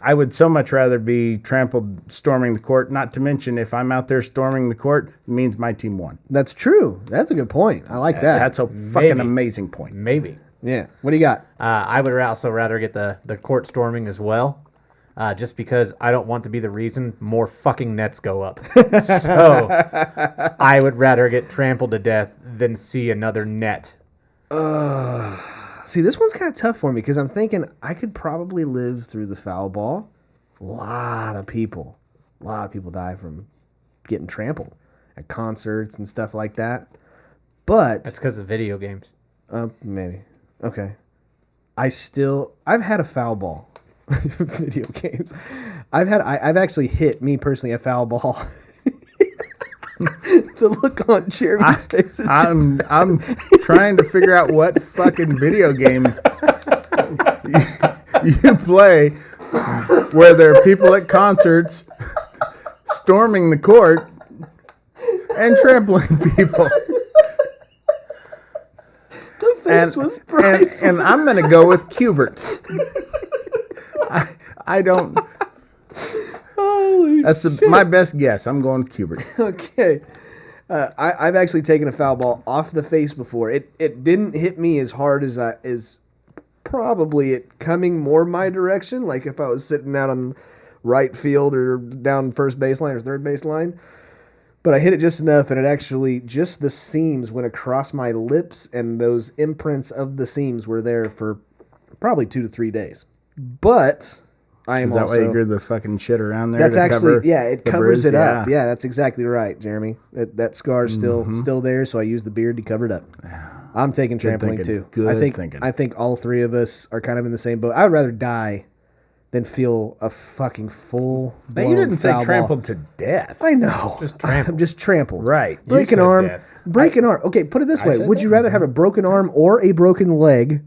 I would so much rather be trampled storming the court. Not to mention, if I'm out there storming the court, it means my team won. That's true. That's a good point. I like that. That's a fucking amazing point. Maybe. Yeah. What do you got? I would also rather get the court storming as well, just because I don't want to be the reason more fucking nets go up. So I would rather get trampled to death than see another net. See, this one's kind of tough for me because I'm thinking I could probably live through the foul ball. A lot of people die from getting trampled at concerts and stuff like that. But That's because of video games. maybe. Okay. I've had a foul ball. Video games. I've actually hit, me personally, a foul ball. The look on Jeremy's face is I'm trying to figure out what fucking video game you play where there are people at concerts storming the court and trampling people. the face was priceless. And I'm going to go with Cubert. I don't. Holy That's my best guess. I'm going with Cubert. Okay. I've actually taken a foul ball off the face before. It didn't hit me as hard as probably it coming more my direction. Like if I was sitting out on right field or down first baseline or third baseline. But I hit it just enough, and it actually, just the seams went across my lips, and those imprints of the seams were there for probably 2 to 3 days. But I am Is that also... why you grew the fucking shit around there? That's to actually, cover yeah, it the covers bruise? it up. Yeah, that's exactly right, Jeremy. That scar's still there, so I use the beard to cover it up. I'm taking trampling thinking. too. Good thinking. I think all three of us are kind of in the same boat. I'd rather die than feel a fucking full. Now, you didn't say trampled to death. I know. Just trampled. I'm just trampled. Right. Break You an said arm. death. Break an arm. Okay, put it this way. said Would you rather have a broken arm or a broken leg,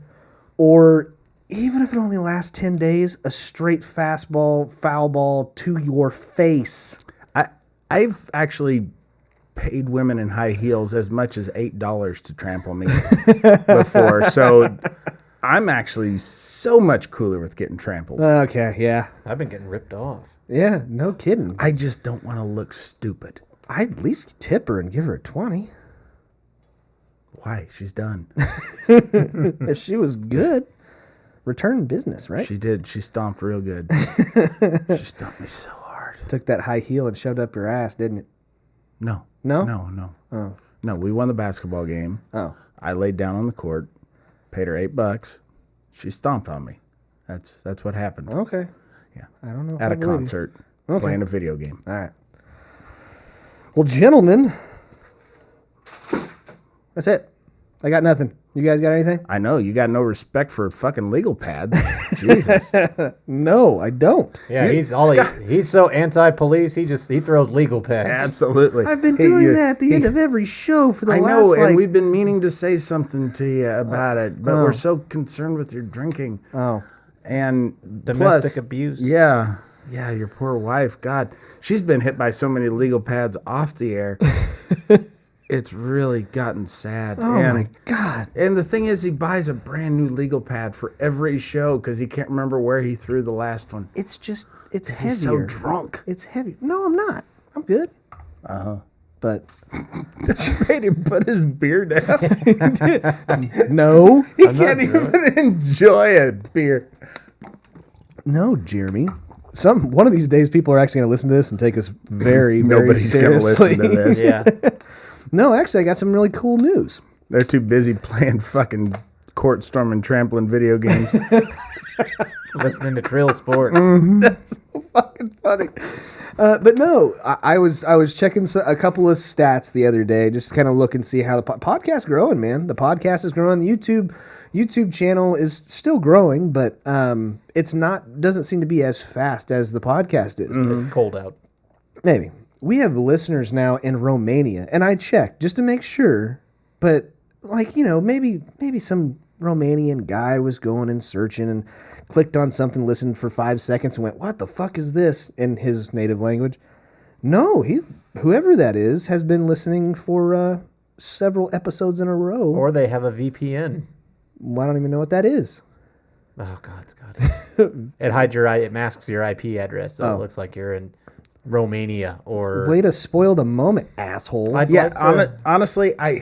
or even if it only lasts 10 days, a straight fastball, foul ball to your face? I've actually paid women in high heels as much as $8 to trample me before. So I'm actually so much cooler with getting trampled. Okay, yeah. I've been getting ripped off. Yeah, no kidding. I just don't want to look stupid. I'd at least tip her and give her a 20. Why? She's done. If she was good. Return business, right? She did. She stomped real good. She stomped me so hard. Took that high heel and shoved up your ass, didn't it? No. No? No. Oh. No, we won the basketball game. Oh. I laid down on the court, paid her $8. She stomped on me. That's what happened. Okay. Yeah. I don't know. if At I a believe you. concert, Okay. playing a video game. All right. Well, gentlemen, that's it. I got nothing. You guys got anything? I know you got no respect for fucking legal pads. Jesus. No, I don't. Yeah, he's so anti-police. He throws legal pads. Absolutely. I've been Hey, doing you- that at the end of every show for the I last, know, and like... we've been meaning to say something to you about it, but we're so concerned with your drinking. Oh. And Domestic plus, abuse. Yeah. Yeah, your poor wife. God, she's been hit by so many legal pads off the air. It's really gotten sad. Oh, my God. And the thing is, he buys a brand new legal pad for every show because he can't remember where he threw the last one. It's just, it's heavier. He's so drunk. It's heavy. No, I'm not. I'm good. But Made him put his beer down. no. He can't even enjoy a beer. No, Jeremy. One of these days, people are actually going to listen to this and take us very, very Nobody's going to seriously. listen to this. Yeah. No, actually, I got some really cool news. They're too busy playing fucking court storming trampling video games. Listening to Trill Sports. That's so fucking funny. But no, I was checking a couple of stats the other day, just to kind of look and see how the podcast's growing, man. The podcast is growing. The YouTube channel is still growing, but it's doesn't seem to be as fast as the podcast is. It's cold out. Maybe. We have listeners now in Romania, and I checked just to make sure, but maybe some Romanian guy was going and searching and clicked on something, listened for 5 seconds, and went, "What the fuck is this?" in his native language. No, whoever that is has been listening for several episodes in a row. Or they have a VPN. Well, I don't even know what that is. Oh God, Scott! It masks your IP address, so it looks like you're in Romania or. Way to spoil the moment, asshole. Honestly, I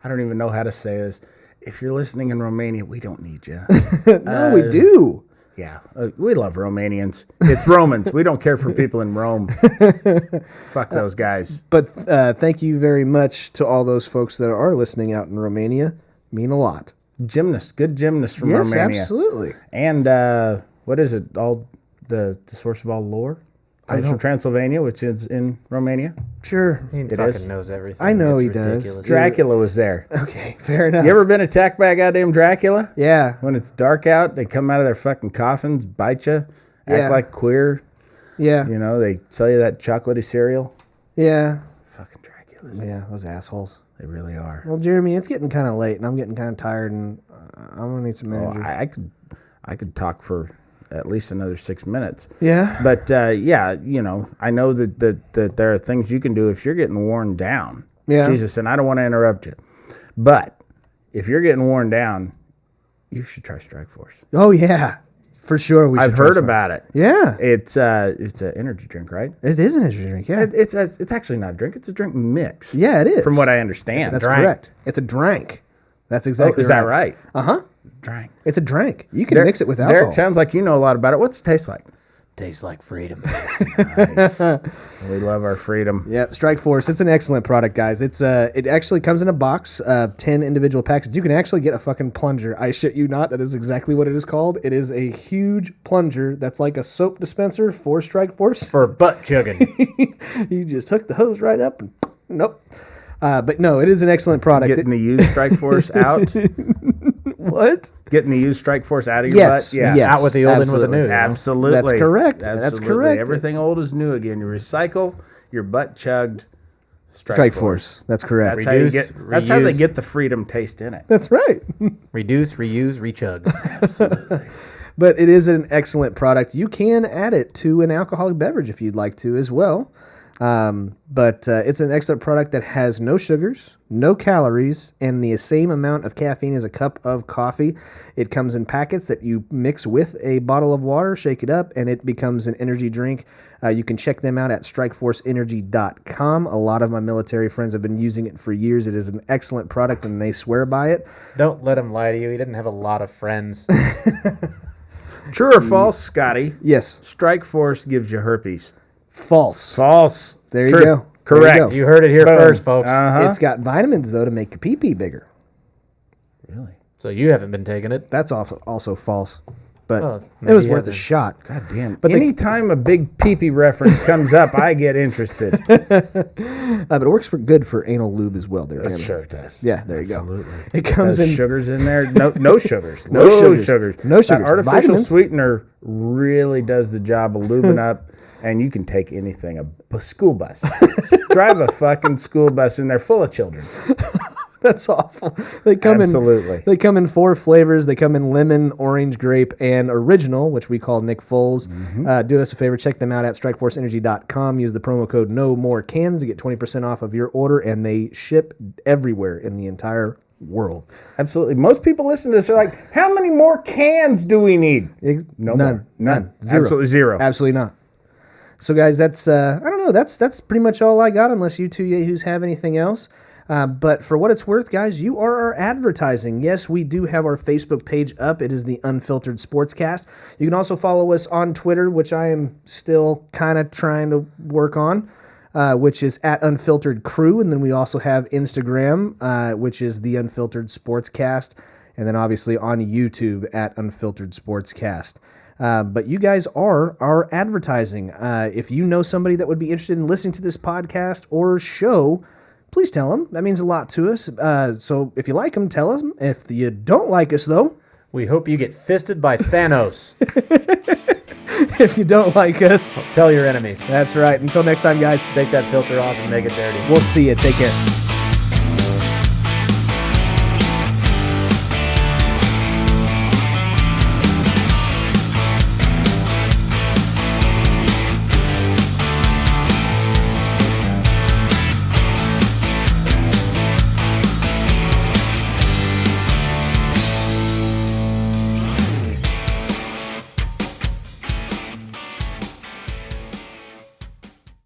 don't even know how to say this. If you're listening in Romania, we don't need you. No, we do. Yeah, we love Romanians. It's Romans. We don't care for people in Rome. Fuck those guys. But thank you very much to all those folks that are listening out in Romania. Mean a lot. Good gymnasts from Yes, Romania. absolutely. And what is it? All the source of all lore comes from Transylvania, which is in Romania. Sure. He fucking knows everything. I know It's he does. ridiculous. Dracula was there. Okay, fair enough. You ever been attacked by a goddamn Dracula? Yeah. When it's dark out, they come out of their fucking coffins, bite you, Yeah. act like queer. Yeah. You know, they sell you that chocolatey cereal. Yeah. Fucking Draculas. Yeah, those assholes. They really are. Well, Jeremy, it's getting kind of late, and I'm getting kind of tired, and I'm gonna need some energy. I could talk for at least another 6 minutes. Yeah. But yeah, you know, I know that there are things you can do if you're getting worn down. Yeah. Jesus, and I don't want to interrupt you, but if you're getting worn down, you should try Strike Force. Oh yeah, for sure. I've heard about it. Yeah. It's an energy drink, right? It is an energy drink. Yeah. It's actually not a drink. It's a drink mix. Yeah, it is. From what I understand. That's Drank. correct. It's a drink. That's exactly. Is that right? Uh huh. Drink. It's a drink. You can mix it with alcohol. Derek, sounds like you know a lot about it. What's it taste like? Tastes like freedom. Nice. We love our freedom. Yep, Strike Force. It's an excellent product, guys. It actually comes in a box of 10 individual packs. You can actually get a fucking plunger. I shit you not. That is exactly what it is called. It is a huge plunger that's like a soap dispenser for Strike Force. For butt chugging. You just hook the hose right up and nope. But no, it is an excellent product. Getting the used Strike Force out. What? Getting the used Strike Force out of your Yes. butt. Yeah. Yes. Out with the old, in with the absolutely. new. you know? Absolutely. That's correct. That's Absolutely. correct. Everything old is new again. You recycle your butt chugged Strike Force. That's correct. That's how you Reduce, get. That's how they reuse. get the freedom taste in it. That's right. Reduce, reuse, rechug. But it is an excellent product. You can add it to an alcoholic beverage if you'd like to as well. But it's an excellent product that has no sugars, no calories, and the same amount of caffeine as a cup of coffee. It comes in packets that you mix with a bottle of water, shake it up, and it becomes an energy drink. You can check them out at strikeforceenergy.com. A lot of my military friends have been using it for years. It is an excellent product, and they swear by it. Don't let him lie to you. He didn't have a lot of friends. True or false, Scotty? Yes, Strike Force gives you herpes. false. False. There you True. go. Correct. There you go. You heard it here Boom. first, folks. It's got vitamins, though, to make your pee-pee bigger. Really? So you haven't been taking it. That's also false. But Oh, it maybe was you worth a haven't. shot. God damn. But Anytime a big pee-pee reference comes up, I get interested. But it works good for anal lube as well. There, Jeremy. Sure it does. Yeah, there you go. Absolutely. It comes Those in sugars in there. No sugars. No sugars. No That sugars. artificial Vitamins. sweetener really does the job of lubing up, and you can take anything. A school bus. Drive a fucking school bus in there full of children. That's awful. They come Absolutely. They come in 4 flavors. They come in lemon, orange, grape, and original, which we call Nick Foles. Do us a favor, check them out at strikeforceenergy.com. Use the promo code No More Cans to get 20% off of your order, and they ship everywhere in the entire world. Absolutely. Most people listen to this are like, how many more cans do we need? No more. None. Zero. Absolutely zero. Absolutely not. So, guys, that's I don't know. That's pretty much all I got, unless you two yahoos have anything else. But for what it's worth, guys, you are our advertising. Yes, we do have our Facebook page up. It is the Unfiltered Sportscast. You can also follow us on Twitter, which I am still kind of trying to work on, which is at Unfiltered Crew. And then we also have Instagram, which is the Unfiltered Sportscast. And then obviously on YouTube at Unfiltered Sportscast. But you guys are our advertising. If you know somebody that would be interested in listening to this podcast or show, please tell them. That means a lot to us. So if you like them, tell us. If you don't like us, though, We hope you get fisted by Thanos. if you don't like us, Tell your enemies. that's right. Until next time, guys, Take that filter off and make it dirty. we'll see you. Take care.